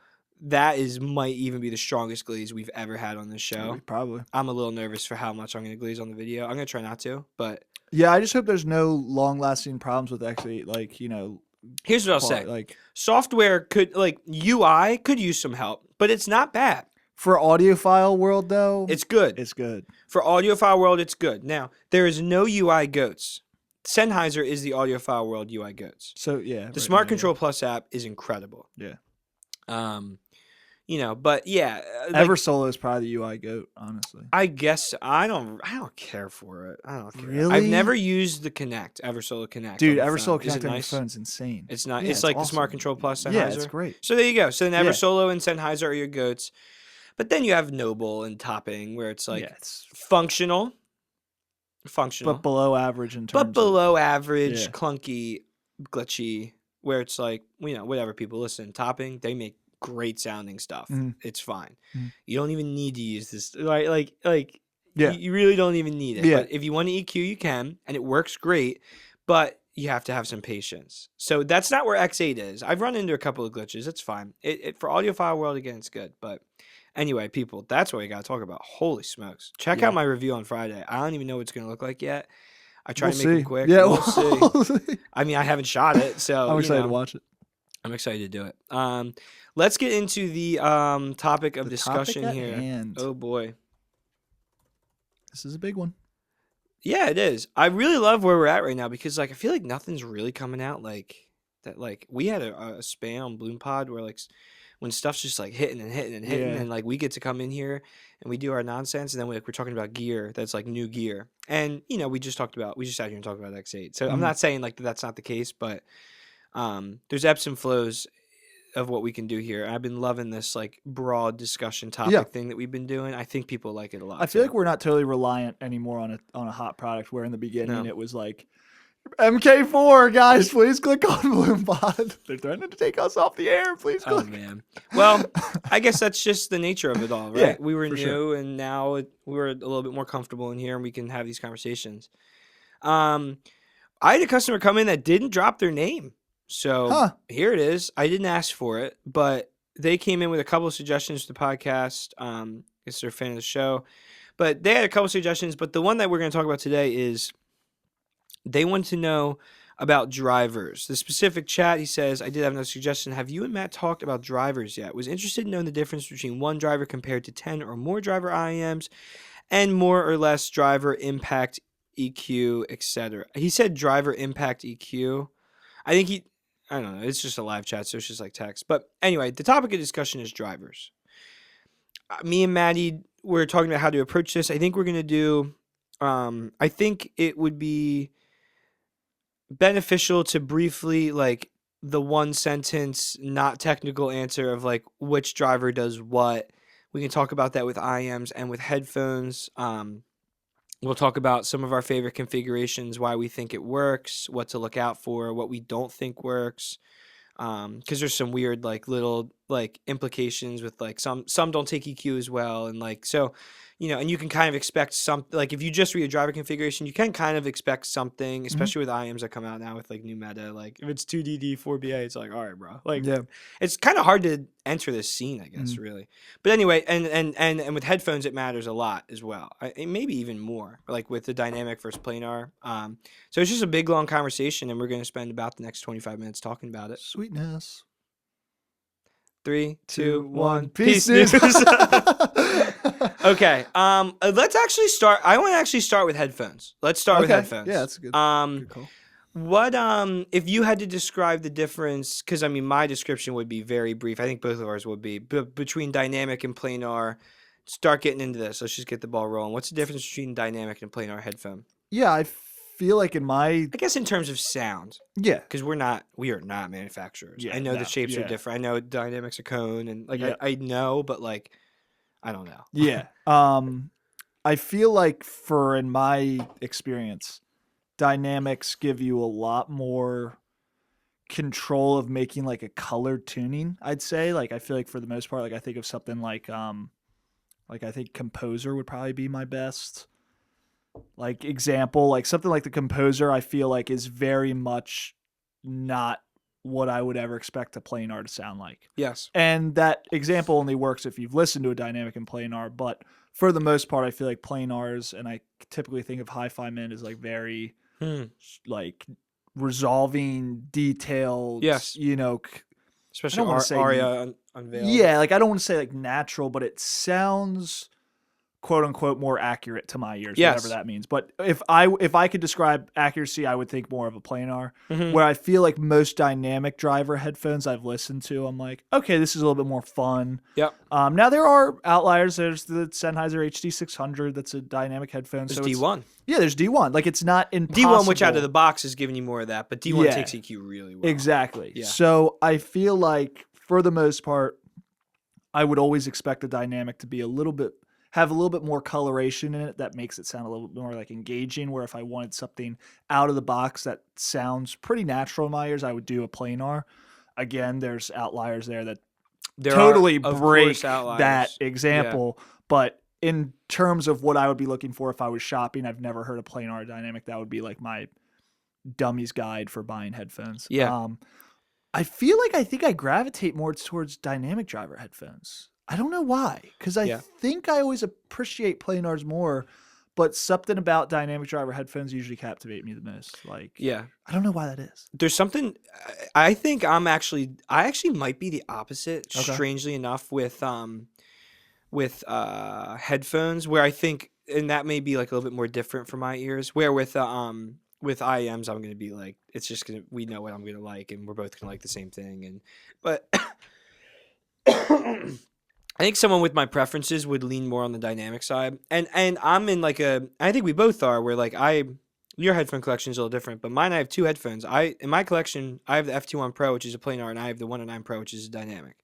that might even be the strongest glaze we've ever had on this show. Probably. I'm a little nervous for how much I'm going to glaze on the video. I'm going to try not to, but yeah, I just hope there's no long-lasting problems with X8. Like, here's what I'll say. Like, software could, like, UI could use some help, but it's not bad. For audiophile world, though, it's good. It's good. For audiophile world, it's good. Now, there is no UI goats. Sennheiser is the audiophile world UI goats. So, yeah. The Smart Control Plus app is incredible. Yeah. But yeah. Eversolo is probably the UI goat, honestly. I guess I don't care for it. I don't care. Really? I've never used the Connect, Eversolo Connect. Dude, Eversolo Connect on nice? your phone's insane. It's not. Yeah, it's like awesome. the Smart Control Plus Sennheiser. Yeah, it's great. So there you go. So then Eversolo and Sennheiser are your goats. But then you have Noble and Topping, where it's like it's functional, but below average in terms. But below average, clunky, glitchy. Where it's like, whatever people listen. Topping, they make great sounding stuff. It's fine. You don't even need to use this. Like, you really don't even need it. Yeah. But if you want to EQ, you can, and it works great. But you have to have some patience. So that's not where X8 is. I've run into a couple of glitches. It's fine. It for audiophile world again, it's good. But anyway, people, that's what we got to talk about. Holy smokes! Check out my review on Friday. I don't even know what it's gonna look like yet. I try to make it quick. Yeah, we'll see. I mean, I haven't shot it, so I'm excited to watch it. I'm excited to do it. Let's get into the topic of discussion here. Hand. Oh boy, this is a big one. Yeah, it is. I really love where we're at right now because, like, I feel like nothing's really coming out like that. Like, we had a span on BloomPod where, like, when stuff's just like hitting and hitting and hitting, and like we get to come in here and we do our nonsense, and then we're talking about gear that's like new gear, and we just sat here and talked about X8. So I'm not saying like that's not the case, but there's ebbs and flows of what we can do here. I've been loving this like broad discussion topic thing that we've been doing. I think people like it a lot. I feel like we're not totally reliant anymore on a hot product. Where in the beginning it was like, MK4 guys, please click on BloomPod. They're threatening to take us off the air. Please click. Oh man. Well, I guess that's just the nature of it all, right? Yeah, we were new, sure. and now we're a little bit more comfortable in here, and we can have these conversations. I had a customer come in that didn't drop their name. So here it is. I didn't ask for it, but they came in with a couple of suggestions to the podcast. I guess they're a fan of the show. But they had a couple of suggestions. But the one that we're going to talk about today is they want to know about drivers. The specific chat, he says, I did have another suggestion. Have you and Matt talked about drivers yet? Was interested in knowing the difference between one driver compared to 10 or more driver IEMs and more or less driver impact EQ, etc. He said driver impact EQ. I don't know. It's just a live chat, so it's just like text. But anyway, the topic of discussion is drivers. Me and Matty, we're talking about how to approach this. I think we're going to do, I think it would be beneficial to briefly, like, the one sentence, not technical answer of, like, which driver does what. We can talk about that with IEMs and with headphones. We'll talk about some of our favorite configurations, why we think it works, what to look out for, what we don't think works. Because there's some weird, like, little, like, implications with, like, some don't take EQ as well. And, like, so, and you can kind of expect something. Like, if you just read a driver configuration, you can kind of expect something, especially with IEMs that come out now with, like, new meta. Like, if it's 2DD, 4BA, it's like, all right, bro. Like, it's kind of hard to enter this scene, I guess, really. But anyway, and with headphones, it matters a lot as well. Maybe even more, like, with the dynamic versus planar. So it's just a big, long conversation, and we're going to spend about the next 25 minutes talking about it. Sweetness. 3, 2, 1. Peace. News. Okay. Let's actually start. I want to actually start with headphones. Let's start with headphones. Yeah, that's a good call. What if you had to describe the difference? Because I mean, my description would be very brief. I think both of ours would be between dynamic and planar. Start getting into this. Let's just get the ball rolling. What's the difference between dynamic and planar headphone? Yeah, I feel like I guess in terms of sound. Yeah. Because we are not manufacturers. Yeah, I know the shapes are different. I know dynamics are cone, and like I know, but like I don't know. Yeah. I feel like in my experience, dynamics give you a lot more control of making like a color tuning, I'd say. Like I feel like for the most part, like I think of something like I think Composer would probably be my best like example. Like something like the Composer I feel like is very much not what I would ever expect a planar to sound like. Yes. And that example only works if you've listened to a dynamic in planar, but for the most part I feel like planars, and I typically think of hi-fi men as like very like resolving, detailed, Yes. you know, Especially wanna say Aria Unveiled. yeah, like I don't want to say like natural, but it sounds quote unquote more accurate to my ears, Yes. whatever that means. But if I could describe accuracy, I would think more of a planar. Mhm. Where I feel like most dynamic driver headphones I've listened to, I'm like, okay, this is a little bit more fun. Yep. Now there are outliers. There's the Sennheiser HD600. That's a dynamic headphone. There's So D1. yeah, there's D1. Like it's not impossible. D1, which out of the box is giving you more of that, but D1 Yeah. takes EQ really well. Exactly. Yeah. So I feel like for the most part, I would always expect the dynamic to be have a little bit more coloration in it that makes it sound a little bit more like engaging. Where if I wanted something out of the box that sounds pretty natural in my ears, I would do a planar. Again, there's outliers there that There totally are, of break course, outliers. that example. But in terms of what I would be looking for if I was shopping, I've never heard a planar dynamic. That would be like my dummy's guide for buying headphones. Yeah. I feel like I think I gravitate more towards dynamic driver headphones. I don't know why, because I think I always appreciate planars more, but something about dynamic driver headphones usually captivate me the most. Like, Yeah. I don't know why that is. There's something I think I actually might be the opposite, Okay. strangely enough, with headphones, where I think, and that may be like a little bit more different for my ears, where with IEMs I'm going to be like, it's just going to, we know what I'm going to like and we're both going to like the same thing, but I think someone with my preferences would lean more on the dynamic side, and I'm in like I think we both are, where like your headphone collection is a little different, but mine, I have two headphones. In my collection, I have the FT1 Pro, which is a planar, and I have the 109 Pro, which is a dynamic.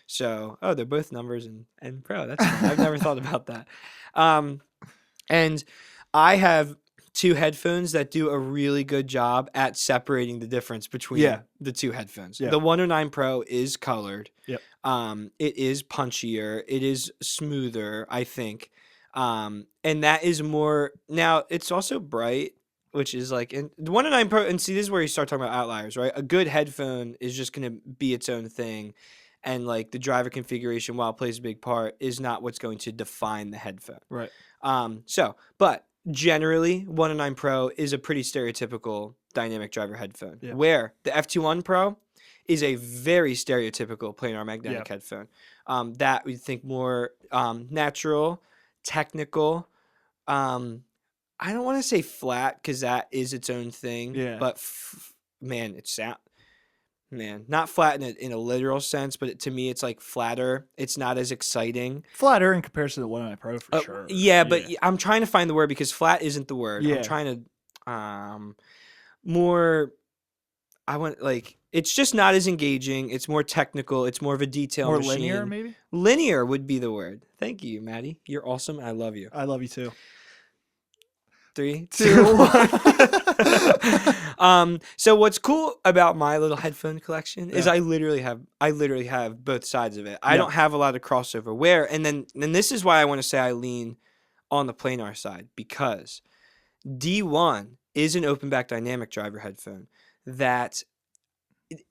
So, they're both numbers and Pro. That's fun. I've never thought about that. And I have two headphones that do a really good job at separating the difference between the two headphones. Yeah. The 109 Pro is colored. Yep. It is punchier. It is smoother, I think. And that is more, now it's also bright, which is like, and the 109 Pro, and see, this is where you start talking about outliers, right? A good headphone is just going to be its own thing. And like the driver configuration, while it plays a big part, is not what's going to define the headphone. Right. But generally, 109 Pro is a pretty stereotypical dynamic driver headphone, where the FT1 Pro is a very stereotypical planar magnetic headphone. That we think more natural, technical. I don't want to say flat, because that is its own thing. Yeah. But man, it sound. Man, not flat in a literal sense, but to me, it's like flatter. It's not as exciting. Flatter in comparison to the 109 Pro for sure. Yeah, but I'm trying to find the word, because flat isn't the word. Yeah. I'm trying to more. I want, like, it's just not as engaging. It's more technical. It's more of a detail more machine. linear, maybe. Linear would be the word. Thank you, Matty. You're awesome. I love you. I love you too. 3, 2, 1. So what's cool about my little headphone collection is I literally have both sides of it. I don't have a lot of crossover. And this is why I want to say I lean on the planar side, because D1 is an open back dynamic driver headphone that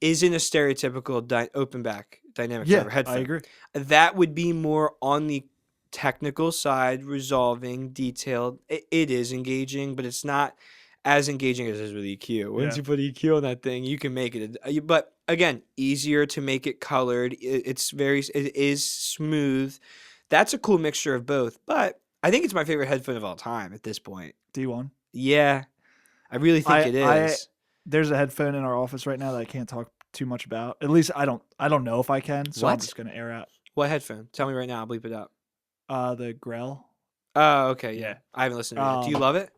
isn't a stereotypical open back dynamic driver headphone. I agree. That would be more on the technical side, resolving, detailed. It is engaging, but it's not as engaging as it is with EQ. Once you put EQ on that thing, you can make it. But again, easier to make it colored. It is smooth. That's a cool mixture of both. But I think it's my favorite headphone of all time at this point. D1. Yeah, I really think it is. There's a headphone in our office right now that I can't talk too much about. At least I don't know if I can. So I'm just gonna air out. What headphone? Tell me right now. I'll bleep it out. The Grell. Oh, okay, yeah. I haven't listened to it yet. Do you love it?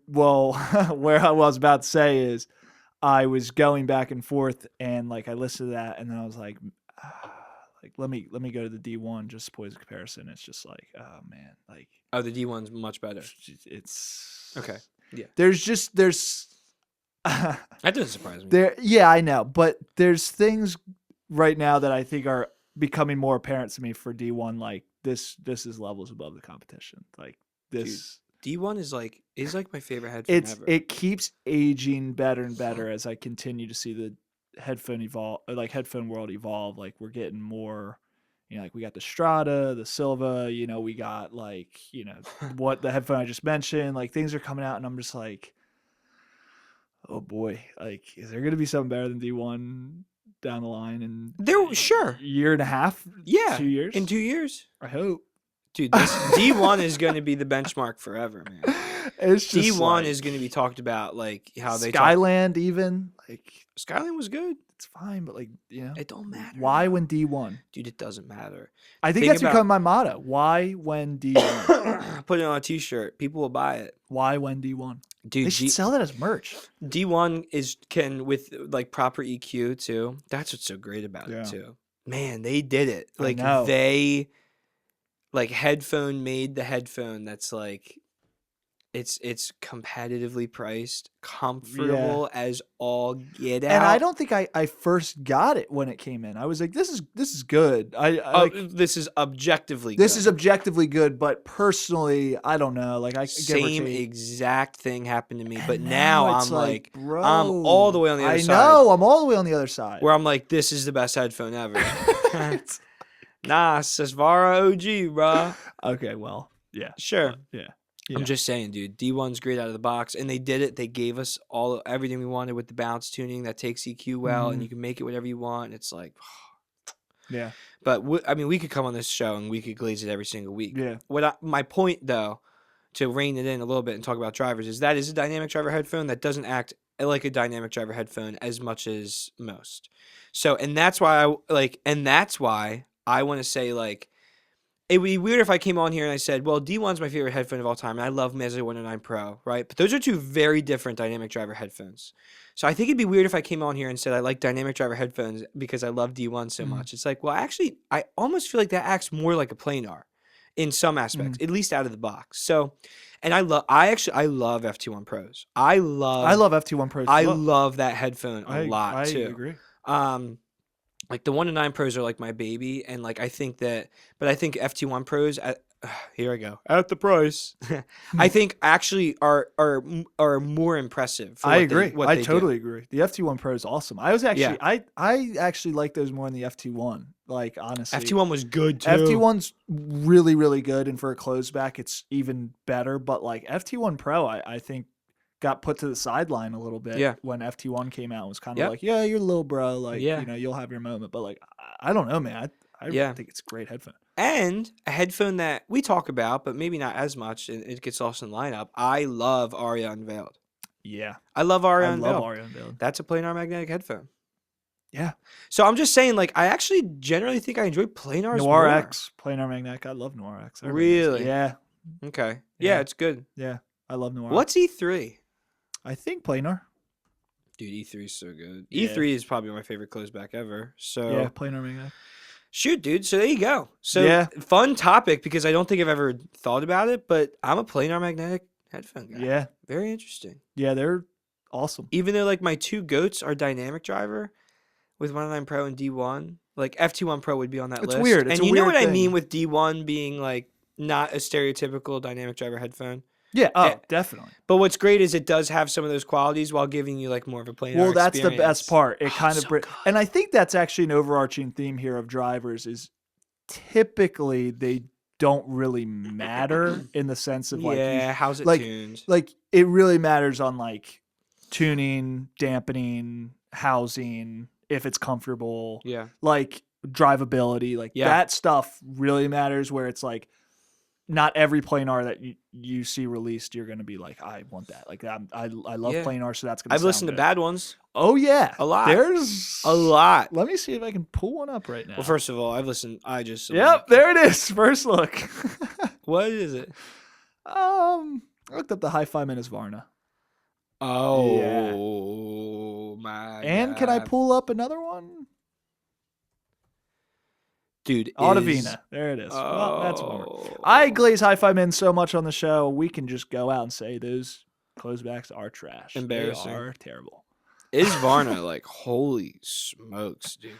Well, where I was about to say is, I was going back and forth, and like I listened to that, and then I was like, let me go to the D1 just poise a comparison. It's just like, oh man, like the D1's much better. It's okay. Yeah. There's That doesn't surprise me. Yeah, I know, but there's things right now that I think are becoming more apparent to me for D1. Like this is levels above the competition. Like this. D1 is like my favorite headphone ever. It keeps aging better and better as I continue to see the headphone world evolve. Like we're getting more, like we got the Strata, the Silva, we got like, what the headphone I just mentioned, like things are coming out and I'm just like, oh boy, like is there going to be something better than D1 down the line in sure year and a half? Yeah. 2 years? In 2 years? I hope. Dude, this D1 is going to be the benchmark forever, man. It's just D1 is going to be talked about like how they Skyland even like Skyland was good. It's fine, but like it don't matter. Why when D1? Dude, it doesn't matter. I think that's become my motto. Why when D1? Put it on a T-shirt. People will buy it. Why when D1? Dude, they should sell that as merch. D1 can with like proper EQ too. That's what's so great about it too. Man, they did it. Like they headphone made the headphone that's like it's competitively priced, comfortable as all get out. And I don't think I first got it when it came in. I was like, this is good. This is objectively good. This is objectively good, but personally, I don't know. Like same exact thing happened to me, but now I'm like, bro, I'm all the way on the other side. I know, I'm all the way on the other side. Where I'm like, this is the best headphone ever. Nah, Sesvara OG, bro. Okay, well, yeah. Sure. Yeah. I'm just saying, dude, D1's great out of the box, and they did it. They gave us everything we wanted with the bounce tuning that takes EQ well, and you can make it whatever you want. It's like, yeah. But we could come on this show and we could glaze it every single week. Yeah. My point though, to rein it in a little bit and talk about drivers, is that is a dynamic driver headphone that doesn't act like a dynamic driver headphone as much as most. So, and that's why I want to say like. It would be weird if I came on here and I said, well, D1's my favorite headphone of all time, and I love Mezzo 109 Pro, right? But those are two very different dynamic driver headphones. So I think it'd be weird if I came on here and said I like dynamic driver headphones because I love D1 so much. It's like, well, actually, I almost feel like that acts more like a planar in some aspects, at least out of the box. So, and I love FT1 Pros. I love FT1 Pros. I love that headphone a lot, too. I agree. Like the 109 Pros are like my baby, and like I think FT1 Pros here I go at the price. I think actually are more impressive. I agree. I totally agree. The FT1 Pro is awesome. I actually like those more than the FT1. Like honestly, FT1 was good too. FT1's really really good, and for a closed back, it's even better. But like FT1 Pro, I think. Got put to the sideline a little bit when FT1 came out. It was kind of like, yeah, you're little bro, like you'll have your moment. But like, I don't know, man. I think it's a great headphone. And a headphone that we talk about, but maybe not as much, and it gets lost in lineup. I love Aria Unveiled. Yeah, I love Aria Unveiled. I love Aria Unveiled. That's a planar magnetic headphone. Yeah. So I'm just saying, like, I actually generally think I enjoy planars Noir more. X, planar magnetic. I love Noir X. Really? Yeah. Okay. Yeah, it's good. Yeah, I love Noir. What's E3? I think planar. Dude, E3 is so good. Yeah. E3 is probably my favorite closeback ever. So yeah, planar magnetic. Shoot, dude. So there you go. So fun topic because I don't think I've ever thought about it, but I'm a planar magnetic headphone guy. Yeah. Very interesting. Yeah, they're awesome. Even though like my two goats are dynamic driver with 109 Pro and D1, like FT1 Pro would be on that list. It's weird. And you know what I mean with D1 being like not a stereotypical dynamic driver headphone? Yeah, definitely. But what's great is it does have some of those qualities while giving you like more of a planar experience. Well, that's the best part. It kind of and I think that's actually an overarching theme here of drivers is typically they don't really matter in the sense of like how's it like, tuned? Like it really matters on like tuning, dampening, housing, if it's comfortable. Yeah. Like drivability, like that stuff really matters where it's like not every planar that you see released, you're going to be like, I want that. Like I love planar, so that's going to I've listened to bad ones. Oh, yeah. A lot. There's a lot. Let me see if I can pull one up right now. Well, first of all, I've listened. Yep, there it is. First look. What is it? I looked up the Hi-Fi Minus Varna. Oh, my And God. can I pull up another one? Dude, Audivina. There it is. Oh. Well, that's more. I glaze Hi-Fi Min so much on the show, we can just go out and say those Closebacks are trash. Embarrassing. They are terrible. Is Varna like, holy smokes, dude?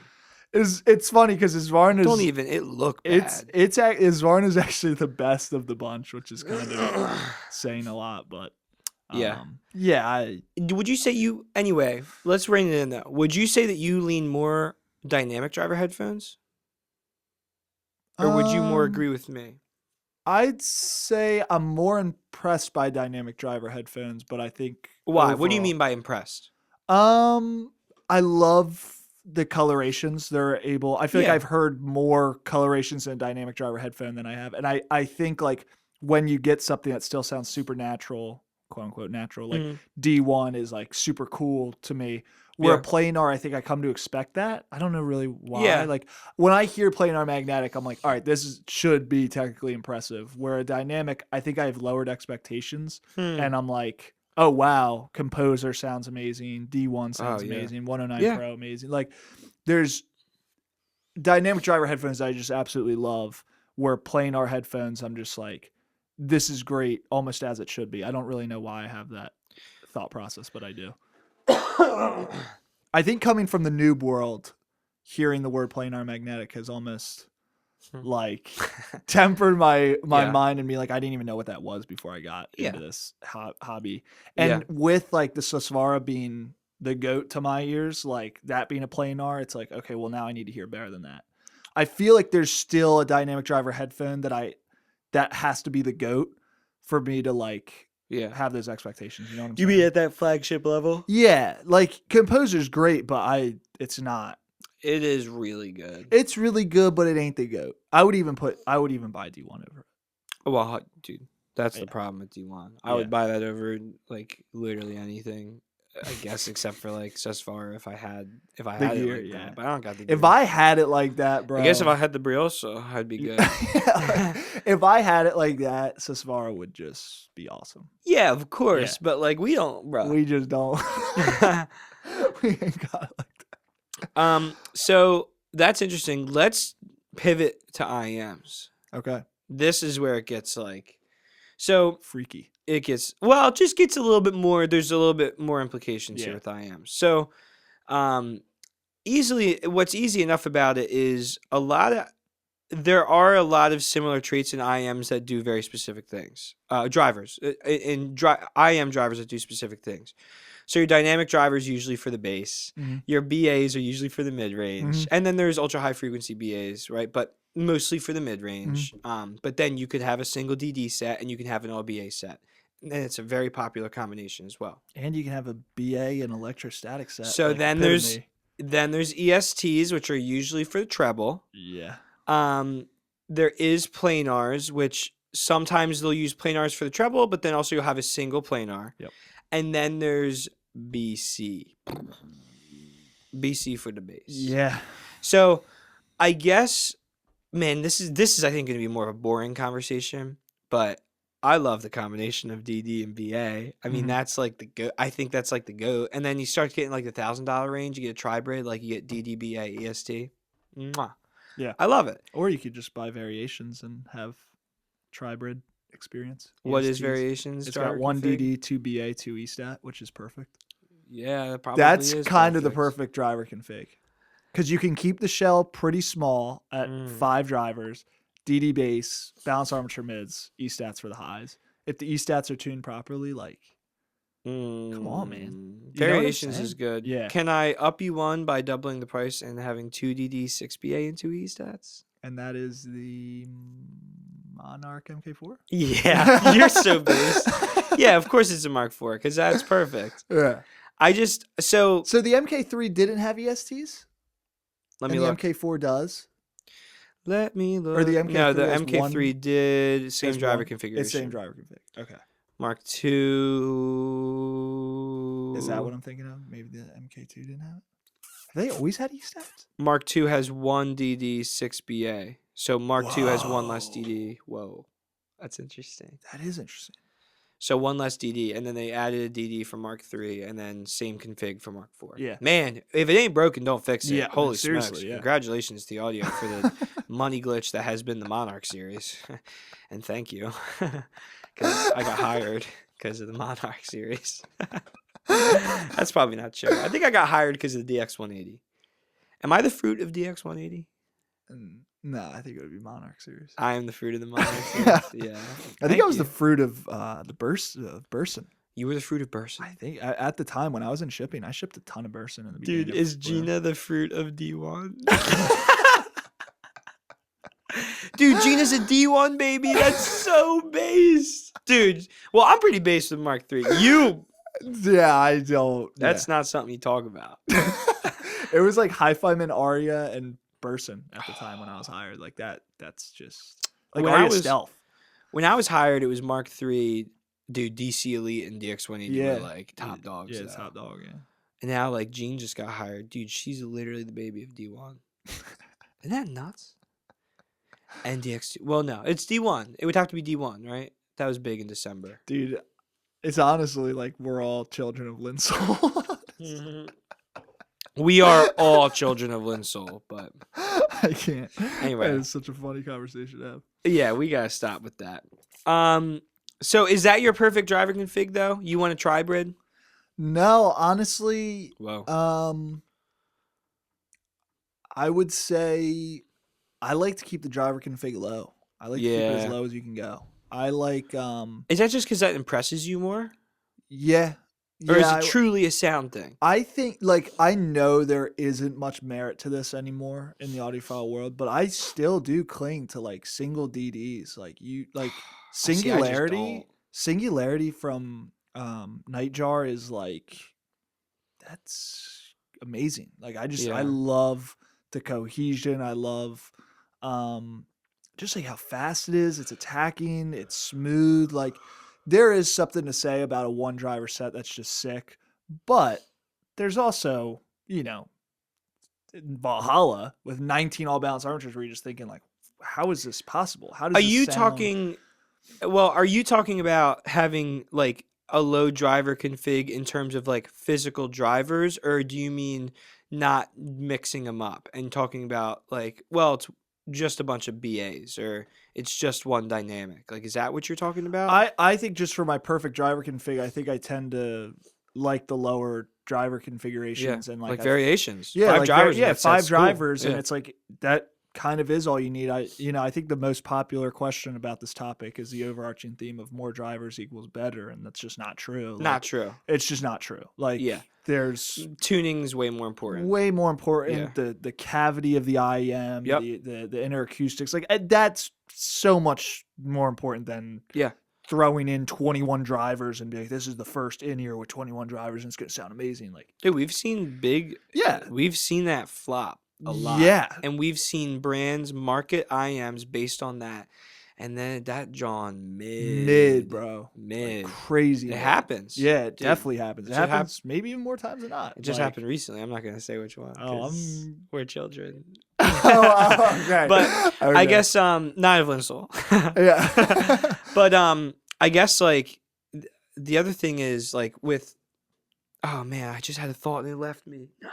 It's funny because Isvarna's Don't even it look bad. Isvarna's actually the best of the bunch, which is kind of saying a lot, but Yeah. Would you say anyway, let's rein it in though. Would you say that you lean more dynamic driver headphones? Or would you more agree with me? I'd say I'm more impressed by dynamic driver headphones, but I think why? What do you mean by impressed? I love the colorations they're able. I feel like Yeah. I've heard more colorations in a dynamic driver headphone than I have, and I think like when you get something that still sounds super natural, quote unquote natural, like D1 is like super cool to me. Where a planar, I think I come to expect that. I don't know really why. Yeah. Like when I hear planar magnetic, I'm like, all right, should be technically impressive. Where a dynamic, I think I have lowered expectations, and I'm like, oh wow, Composer sounds amazing, D1 sounds amazing, 109 Pro amazing. Like there's dynamic driver headphones that I just absolutely love. Where planar headphones, I'm just like, this is great, almost as it should be. I don't really know why I have that thought process, but I do. I think coming from the noob world, hearing the word planar magnetic has almost like tempered my mind and be like, I didn't even know what that was before I got into this hobby. And with like the Susvara being the goat to my ears, like that being a planar, it's like, okay, well now I need to hear better than that. I feel like there's still a dynamic driver headphone that has to be the goat for me to like have those expectations. You know what I'm saying? You mean at that flagship level? Yeah, like Composer's great, but it's not. It is really good. It's really good, but it ain't the GOAT. I would even buy D1 over it. Well, dude, that's the problem with D1. I would buy that over like literally anything, I guess, except for like Susvara if I had it like that. But I don't got the gear. If I had it like that, bro. I guess if I had the Brioso, I'd be good. If I had it like that, Susvara would just be awesome. Yeah, of course. But like we don't, bro. We just don't. We ain't got it like that. So that's interesting. Let's pivot to IEMs. Okay. This is where it gets like freaky. It just gets a little bit more. There's a little bit more implications here with IEMs. So, what's easy enough about it is there are a lot of similar traits in IEMs that do very specific things. IEM drivers that do specific things. So your dynamic drivers usually for the bass. Mm-hmm. Your BAs are usually for the mid range, and then there's ultra high frequency BAs, right? But mostly for the mid range. But then you could have a single DD set and you can have an LBA set. And it's a very popular combination as well. And you can have a BA and electrostatic set. So like then there's ESTs, which are usually for the treble. Yeah. There is planars, which sometimes they'll use planars for the treble, but then also you'll have a single planar. Yep. And then there's BC for the bass. Yeah. So I guess, man, this is I think going to be more of a boring conversation, but I love the combination of DD and BA. I mean, that's like the go. I think that's like the go. And then you start getting like the $1,000 range. You get a tribrid, like you get DD, BA, EST. Mwah. Yeah, I love it. Or you could just buy variations and have tribrid experience. What is variations? It's got one DD, two BA, two EStat, which is perfect. Yeah, that probably that's kind of the perfect driver config, because you can keep the shell pretty small at 5 drivers. DD bass, balance armature mids, E-stats for the highs. If the E-stats are tuned properly, like, come on, man. Variations is good. Yeah. Can I up you one by doubling the price and having 2 DD, 6 BA, and 2 E-stats? And that is the Monarch MK4? Yeah, you're so based. Yeah, of course it's a Mark IV, because that's perfect. Yeah. So the MK3 didn't have ESTs? Let me look. The MK4 does? Let me look. Or the MK3 no, the MK3 did same driver configuration. It's same driver config. Okay. Mark II. Is that what I'm thinking of? Maybe the MK2 didn't have it? Have they always had E-stats? Mark II has 1 DD, 6 BA. So Mark II has 1 less DD. Whoa. That's interesting. That is interesting. So 1 less DD, and then they added a DD for Mark III, and then same config for Mark IV. Yeah. Man, if it ain't broken, don't fix it. Yeah, Holy seriously, smokes. yeah. Congratulations to the audio for the money glitch that has been the Monarch series. And thank you. Because I got hired. because of the Monarch series. That's probably not true. I think I got hired because of the DX180. Am I the fruit of DX180? No, I think it would be Monarch series. I am the fruit of the Monarch series. Yeah. I think I was the fruit of the Burson. You were the fruit of Burson. I think at the time when I was in shipping, I shipped a ton of Burson in the beginning. Dude, is Gina the fruit of D1? Dude, Gina's a D1 baby. That's so based. Dude, well, I'm pretty based with Mark III. Yeah, I don't. That's not something you talk about. It was like Hi-Fi Man, Aria, and Burson at the time when I was hired. Like that. That's just like When Aria Stealth. When I was hired, it was Mark III, dude, DC Elite and DX180 were like top dogs. Yeah, though. top dog, yeah. And now, like, Jean just got hired. Dude, she's literally the baby of D1. Isn't that nuts? And DX2. Well, no, it's D1. It would have to be D1, right? That was big in December. Dude, it's honestly like we're all children of Linsol. Mm-hmm. We are all children of Linsol, but I can't. Anyway. That is such a funny conversation to have. Yeah, we gotta stop with that. So is that your perfect driver config though? You want a tri-brid? No, honestly, Whoa. I would say I like to keep the driver config low. I like to keep it as low as you can go. I like Is that just because that impresses you more? Yeah. Or is it truly a sound thing? I think, like, I know there isn't much merit to this anymore in the audiophile world, but I still do cling to like single DDs. Like Singularity from Nightjar is like, that's amazing. Like I love the cohesion. I love just like how fast it is. It's attacking. It's smooth. Like there is something to say about a one driver set that's just sick. But there's also, Valhalla with 19 all balanced armatures where you're just thinking like, how is this possible? How does Are you talking about having like a low driver config in terms of like physical drivers, or do you mean not mixing them up and talking about like, well, it's just a bunch of BAs or it's just one dynamic? Like, is that what you're talking about? I think just for my perfect driver config, I think I tend to like the lower driver configurations and like variations. Yeah, five like drivers. five drivers, cool. And it's like that kind of is all you need. I think the most popular question about this topic is the overarching theme of more drivers equals better, and that's just not true. Not true. It's just not true. Like there's tuning's way more important. Way more important. The cavity of the IEM, the inner acoustics, like that's so much more important than throwing in 21 drivers and be like, this is the first in ear with 21 drivers and it's gonna sound amazing. Like, dude, we've seen we've seen that flop a lot. Yeah. And we've seen brands market IEMs based on that. And then that John mid, bro. Mid. Like crazy. It happens. Yeah, it definitely happens. It happens maybe even more times than not. It just happened recently. I'm not gonna say which one. Oh, we're children. Okay. But I guess not of Linsol. Yeah. But I guess like the other thing is like with oh man, I just had a thought and it left me. No.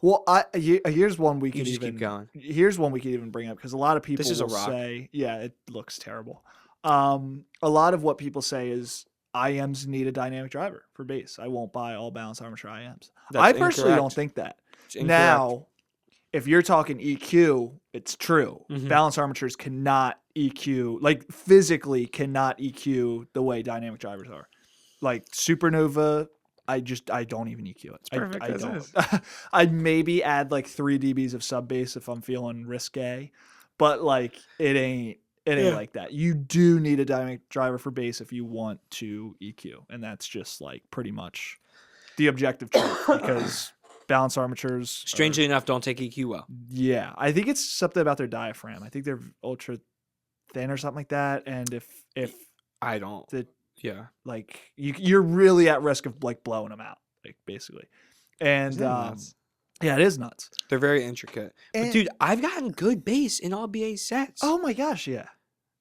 Well, here's one we could keep going. Here's one we could even bring up because a lot of people will say, yeah, it looks terrible. A lot of what people say is IEMs need a dynamic driver for bass. I won't buy all balanced armature IEMs. I personally don't think that. Now, if you're talking EQ, it's true. Mm-hmm. Balanced armatures cannot EQ, like physically cannot EQ the way dynamic drivers are. Like Supernova, I don't even EQ it. It's perfect. I don't. I'd maybe add like 3 dBs of sub bass if I'm feeling risque, but like it ain't like that. You do need a dynamic driver for bass if you want to EQ, and that's just like pretty much the objective truth because balanced armatures, strangely enough, don't take EQ well. Yeah, I think it's something about their diaphragm. I think they're ultra thin or something like that, and if I don't. Like you're really at risk of like blowing them out, like basically. And yeah, it is nuts. They're very intricate. But dude, I've gotten good bass in all BA sets. Oh my gosh, yeah.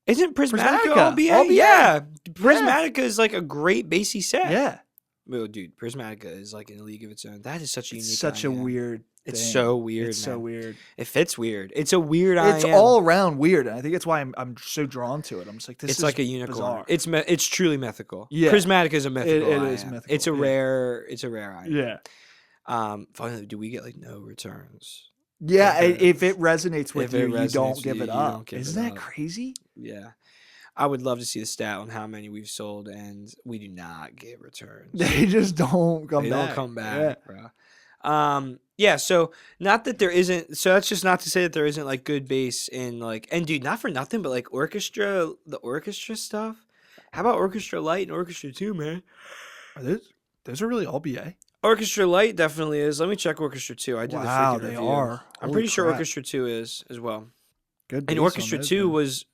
Isn't Prismatica all BA? Yeah. Prismatica is like a great bassy set. Yeah. Well, dude, Prismatica is like in a league of its own. That is such a unique such a weird It's Dang. so weird. It's man. so weird. It fits weird. It's a weird It's IEM. all around weird, and I think it's why I'm so drawn to it. I'm just like, this It's is like a unicorn. bizarre. It's truly mythical. Yeah. Prismatic is a mythical. It is IEM. mythical, It's a yeah. rare. It's a rare item. Yeah. Finally, do we get like no returns? Yeah, Okay. if it resonates with If it you, you resonates don't with give you, it you up. don't give Isn't it that up. crazy? Yeah. I would love to see the stat on how many we've sold, and we do not get returns. They just don't come They back. don't come back, bro. Yeah, so not that there isn't. So that's just not to say that there isn't like good bass in like. And dude, not for nothing, but like the orchestra stuff. How about Orchestra Light and Orchestra 2, man? Those are really all BA? Orchestra Light definitely is. Let me check Orchestra 2. I did the freaking They review. are. I'm Holy pretty sure crap. Orchestra 2 is as well. Good. And bass Orchestra on those, 2 man. was,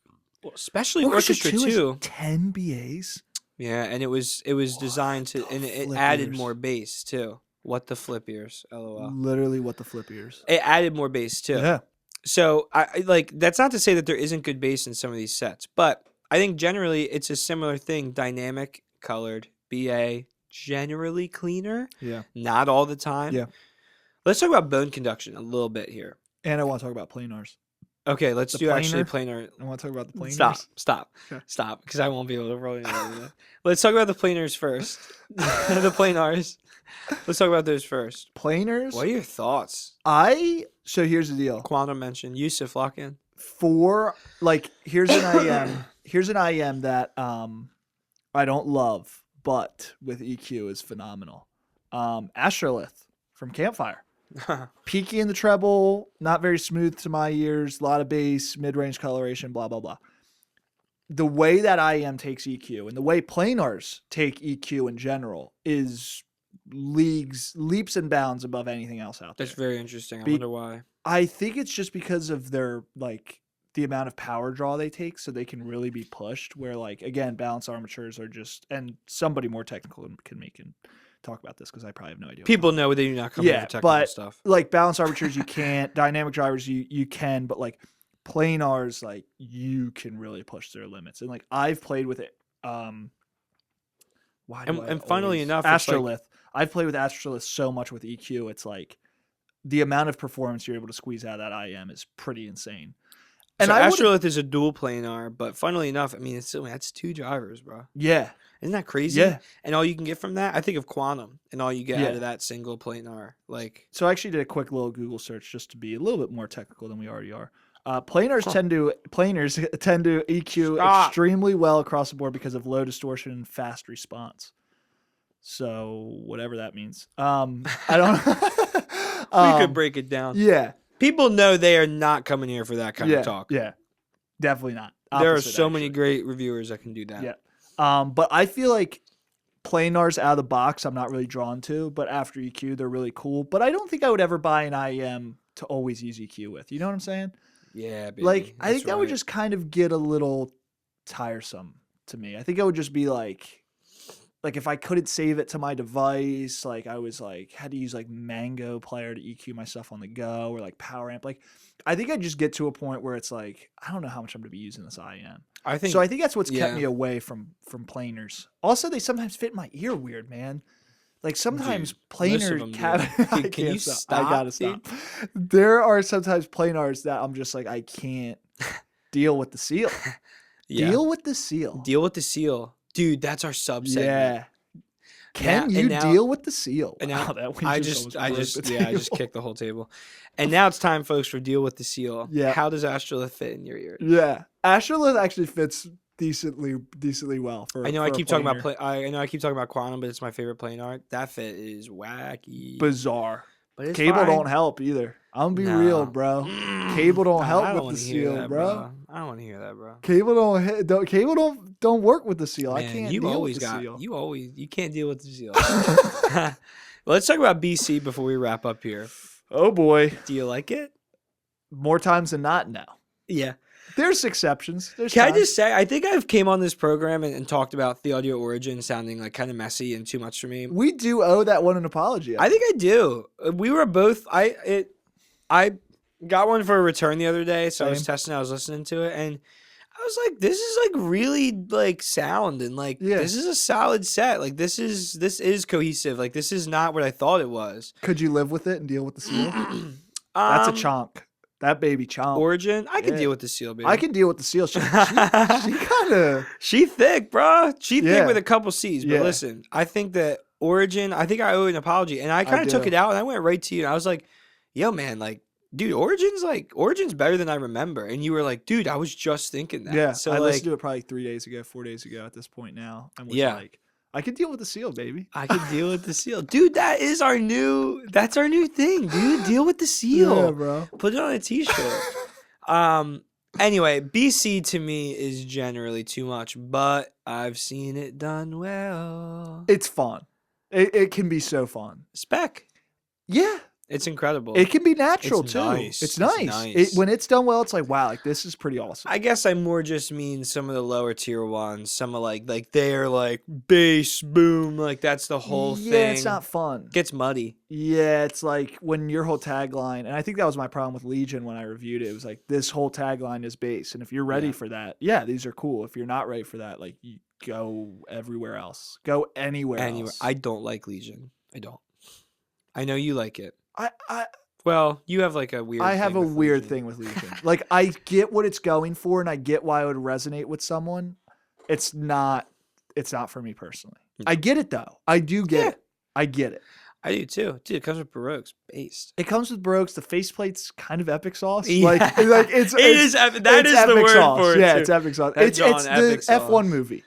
especially Orchestra 2. Is 10 BAs. Yeah, and it was designed to, and it flip added ears. more bass too. What the flip ears, lol. Literally, what the flip ears. It added more bass too. Yeah. So I like that's not to say that there isn't good bass in some of these sets, but I think generally it's a similar thing. Dynamic, colored, BA, generally cleaner. Yeah. Not all the time. Yeah. Let's talk about bone conduction a little bit here. And I want to talk about planars. Okay, let's The do actually planar? planar. I want to talk about the planars. Stop, because I won't be able to roll into that. Let's talk about the planars first. The planars. Let's talk about those first. Planars. What are your thoughts? So here's the deal. Quantum mention. Yusuf, lock in. Here's an IEM. Here's an IEM that I don't love, but with EQ is phenomenal. Astrolith from Campfire. Peaky in the treble, not very smooth to my ears, a lot of bass, mid-range coloration, blah, blah, blah. The way that IEM takes EQ and the way planars take EQ in general is leaps and bounds above anything else out there. That's very interesting. I wonder why. I think it's just because of their the amount of power draw they take, so they can really be pushed. Where again, balance armatures are just, and somebody more technical can talk about this because I probably have no idea. People know they do not come in for technical stuff. Balance armatures you can't, dynamic drivers you can, but planars you can really push their limits. And I've played with it. And funnily enough, it's Astrolith. I've played with Astrolith so much with EQ. It's the amount of performance you're able to squeeze out of that IEM is pretty insane. And so Astrolith is a dual planar, but funnily enough, I mean, that's 2 drivers, bro. Yeah. Isn't that crazy? Yeah. And all you can get from that, I think of Quantum, and all you get out of that single planar. So I actually did a quick little Google search just to be a little bit more technical than we already are. Planars tend to EQ extremely well across the board because of low distortion and fast response. So whatever that means. I don't. We could break it down. Yeah. People know they are not coming here for that kind of talk. Yeah. Definitely not. There are Opposite, so many actually. great reviewers that can do that. Yeah. But I feel like planars out of the box I'm not really drawn to, but after EQ they're really cool. But I don't think I would ever buy an IEM to always use EQ with. You know what I'm saying? Yeah, baby. I think that would just kind of get a little tiresome to me. I think it would just be if I couldn't save it to my device, I was had to use Mango Player to EQ my stuff on the go, or Power Amp. I think I'd just get to a point where it's I don't know how much I'm going to be using this IEM. I think that's what's kept me away from planars. Also, they sometimes fit in my ear weird, man. Sometimes planar cabinet. Can you stop? I gotta stop. There are sometimes planars that I'm just I can't deal with the seal. Yeah. Deal with the seal. Deal with the seal. Dude, that's our subsegment. Yeah. Can you deal with the seal? And now Wow, I just kicked the whole table. And now it's time, folks, for Deal with the Seal. Yeah. How does Astrolith fit in your ear? Yeah. Astrolith actually fits decently well for I know for I a keep talking planar. about I know I keep talking about Quantum, but it's my favorite planar. That fit is wacky. Bizarre. But it's Cable fine. don't help either. I'm gonna be No. real, bro. Cable don't I help don't with wanna the hear seal, that, bro. I don't want to hear that, bro. Cable don't work with the seal. Man, I can't you deal always with the got seal. you can't deal with the seal. Well, let's talk about BC before we wrap up here. Oh boy. Do you like it? More times than not now. Yeah. There's exceptions. Can I just say, I think I've came on this program and talked about the audio origin sounding kind of messy and too much for me. We do owe that one an apology. I think I do. We were both. I got one for a return the other day, so I was Same. testing. I was listening to it, and I was like, this is like really like sound and like Yeah. this is a solid set. Like this is cohesive. Like this is not what I thought it was. Could you live with it and deal with the seal? That's a chonk. That baby chonk. Origin, I can Yeah. deal with the seal, baby. I can deal with the seal. She kind of. She thick, bro. She thick Yeah. with a couple C's. But Yeah. listen, I think that Origin, I think I owe an apology. And I kind of took do. it out and I went right to you. And I was like, yo, man, like, dude, Origin's better than I remember. And you were like, dude, I was just thinking that. Yeah. So I like, listened to it probably 4 days ago at this point now. And was like, I can deal with the seal, baby. I could deal with the seal. Dude, that's our new thing, dude. Deal with the seal. Yeah, bro. Put it on a t-shirt. Anyway, BC to me is generally too much, but I've seen it done well. It's fun. It can be so fun. Spec. Yeah. It's incredible. It can be natural It's too. nice. It's It's nice. nice. When it's done well, it's like, wow, like this is pretty awesome. I guess I more just mean some of the lower tier ones. Some of like they're like bass boom, like that's the whole thing. Yeah, it's not fun. Gets muddy. Yeah, it's like when your whole tagline, and I think that was my problem with Legion when I reviewed it. It was like this whole tagline is bass, and if you're ready for that, yeah, these are cool. If you're not ready for that, like you go everywhere else. Go anywhere else. I don't like Legion. I don't. I know you like it. I Well, you have like a weird. I have thing a with weird Legion. thing with Legion. Like I get what it's going for, and I get why it would resonate with someone. It's not for me personally. I get it though. I do get it. I get it. I do too. Dude, it comes with Baroque's based. It comes with Baroque's. The faceplate's kind of epic sauce. Yeah. Like it's It is epic. That it's is the epic word sauce. for it. Yeah, too. it's epic sauce. That's It's on the epic sauce. F1 movie.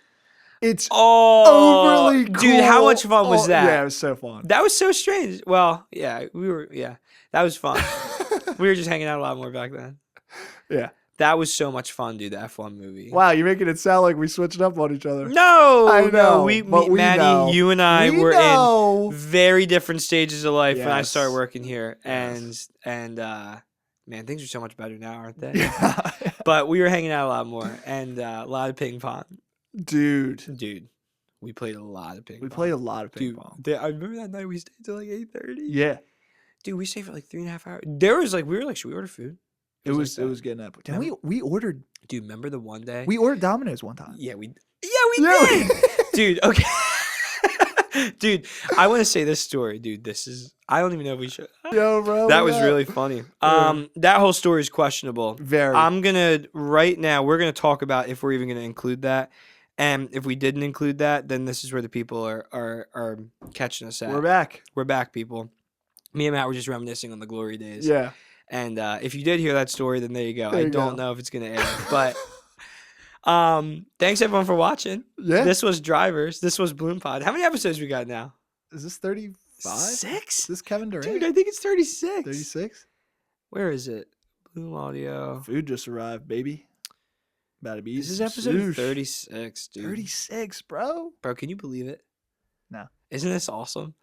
It's overly cool. Dude, how much fun was that? Yeah, it was so fun. That was so strange. Well, yeah, that was fun. We were just hanging out a lot more back then. Yeah. That was so much fun, dude. The F1 movie. Wow, you're making it sound like we switched up on each other. No, I know, no. but we Maddie, know. you and I We were know. in very different stages of life when I Yes. started working here, Yes. and man, things are so much better now, aren't they? Yeah. But we were hanging out a lot more and a lot of ping pong, Dude, we played a lot of ping pong. we played a lot of ping Dude, pong. I remember that night we stayed till like 8:30. Yeah. Dude, we stayed for like 3.5 hours. There was like we were like, should we order food? It like was that. getting up. Didn't we ordered Dude, remember the one day? we ordered Domino's one time. Yeah, we Yeah, did. Dude, okay. Dude, I want to say this story, dude. I don't even know if we should. Yo, bro. That what was up? really funny. Yeah. That whole story is questionable. Very. Right now, we're gonna talk about if we're even gonna include that. And if we didn't include that, then this is where the people are catching us at. We're back. We're back, people. Me and Matt were just reminiscing on the glory days. Yeah. And if you did hear that story, then there you go. There I you don't go. know if it's gonna air, but thanks everyone for watching. Yeah. This was Drivers. This was Bloom Pod. How many episodes we got now? Is this 35? 6? Is this Kevin Durant? Dude, I think it's 36. 36? Where is it? Bloom Audio. Food just arrived, baby. About to be This is some episode sush. 36, dude. 36, bro. Bro, can you believe it? No. Isn't this awesome?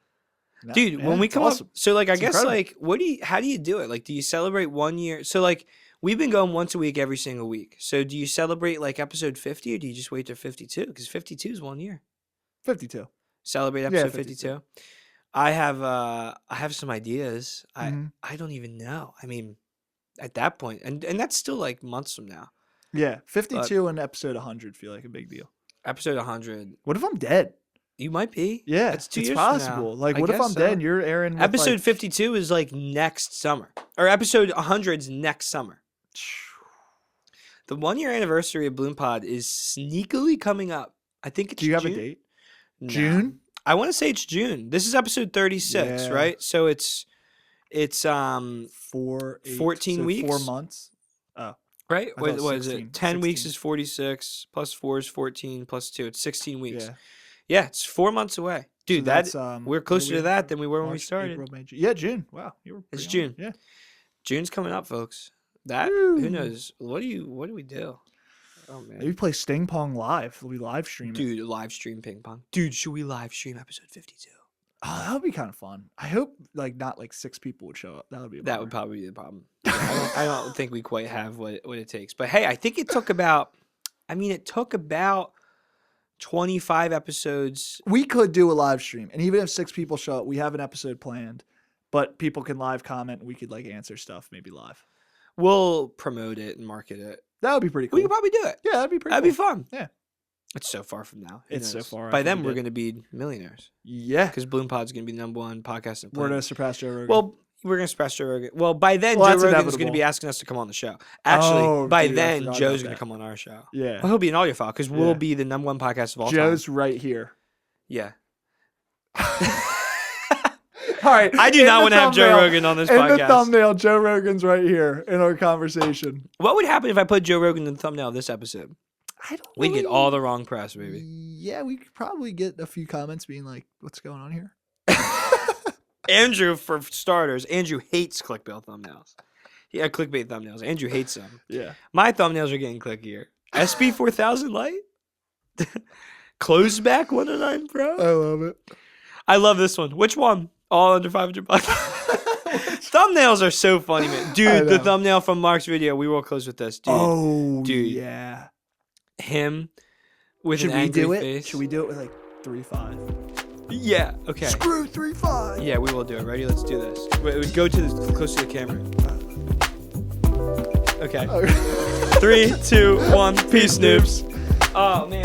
No, Dude, man, when we it's come awesome. up, so like I It's guess incredible. like how do you do it? Like do you celebrate 1 year? So like we've been going once a week every single week. So do you celebrate like episode 50 or do you just wait to 52? Because 52 is 1 year. 52. Celebrate Yeah, episode 52. 52. I have some ideas. Mhm. I don't even know. I mean, at that point, and that's still like months from now. Yeah, 52 and episode 100 feel like a big deal. Episode 100. What if I'm dead? You might be. Yeah, That's 2 it's years from now. possible. Like, I what if guess I'm so. dead and you're airing with, Episode like, 52 is like next summer. Or episode 100's next summer. The 1 year anniversary of Bloom Pod is sneakily coming up. I think it's Do you have June. a date? No. June? I want to say it's June. This is episode 36, Yeah. right? So it's 14 weeks? 4 months. right? I thought What, it was what is 16. it? 10 weeks 16. is 46 plus 4 is 14 plus 2. It's 16 weeks. Yeah. Yeah, it's 4 months away. Dude, So that's, we're closer what are to that than we were when we March, started. April, May, June. Yeah, June. Wow, you were It's pretty on. June. Yeah. June's coming up, folks. That Woo. who knows? What do we do? Oh man. Maybe play Sting Pong live. We'll be live streaming. Dude, live stream ping pong. Dude, should we live stream episode 52? Oh, that would be kind of fun. I hope not 6 people would show up. That would be a That would bummer. probably be the problem. I don't think we quite have what it takes. But hey, I think it took about 25 episodes. We could do a live stream, and even if 6 people show up, we have an episode planned. But people can live comment, and we could answer stuff maybe live. We'll promote it and market it. That would be pretty cool. We could probably do it. Yeah, that'd be pretty That'd cool. be fun. Yeah. It's so far from now. Who It's so knows? far. By I then, think we're it- going to be millionaires. Yeah. Because Bloom Pod's going to be the #1 podcast in the We're planet. going to surpass Joe Rogan. Well, we're going to surpass Joe Rogan. Well, by then, Well, Joe that's Rogan's going inevitable. to be asking us to come on the show. Actually, by dude, I then, forgot Joe's about going to that. come on our show. Yeah. Well, he'll be an audiophile because we'll Yeah. be the #1 podcast of all time. Joe's right here. Yeah. All right. I do in not the want to have Joe thumbnail- Rogan on this In podcast. the thumbnail, Joe Rogan's right here in our conversation. What would happen if I put Joe Rogan in the thumbnail of this episode? I don't We'd get all the wrong press, baby. Yeah, we could probably get a few comments being like, what's going on here? Andrew, for starters, Andrew hates clickbait thumbnails. Yeah, clickbait thumbnails. Andrew hates them. Yeah. My thumbnails are getting clickier. SB 4000 Lite? Closed back 109 Pro? I love it. I love this one. Which one? All under $500. Thumbnails are so funny, man. Dude, the know. thumbnail from Mark's video, we will close with this. Dude, dude. Yeah. Him with Should an we angry do it? face. Should we do it with like 3.5? Yeah, okay. Screw 3.5. Yeah, we will do it. Ready? Let's do this. Wait, go to the close to the camera. Okay. 3, 2, 1. Peace, noobs. Oh, man.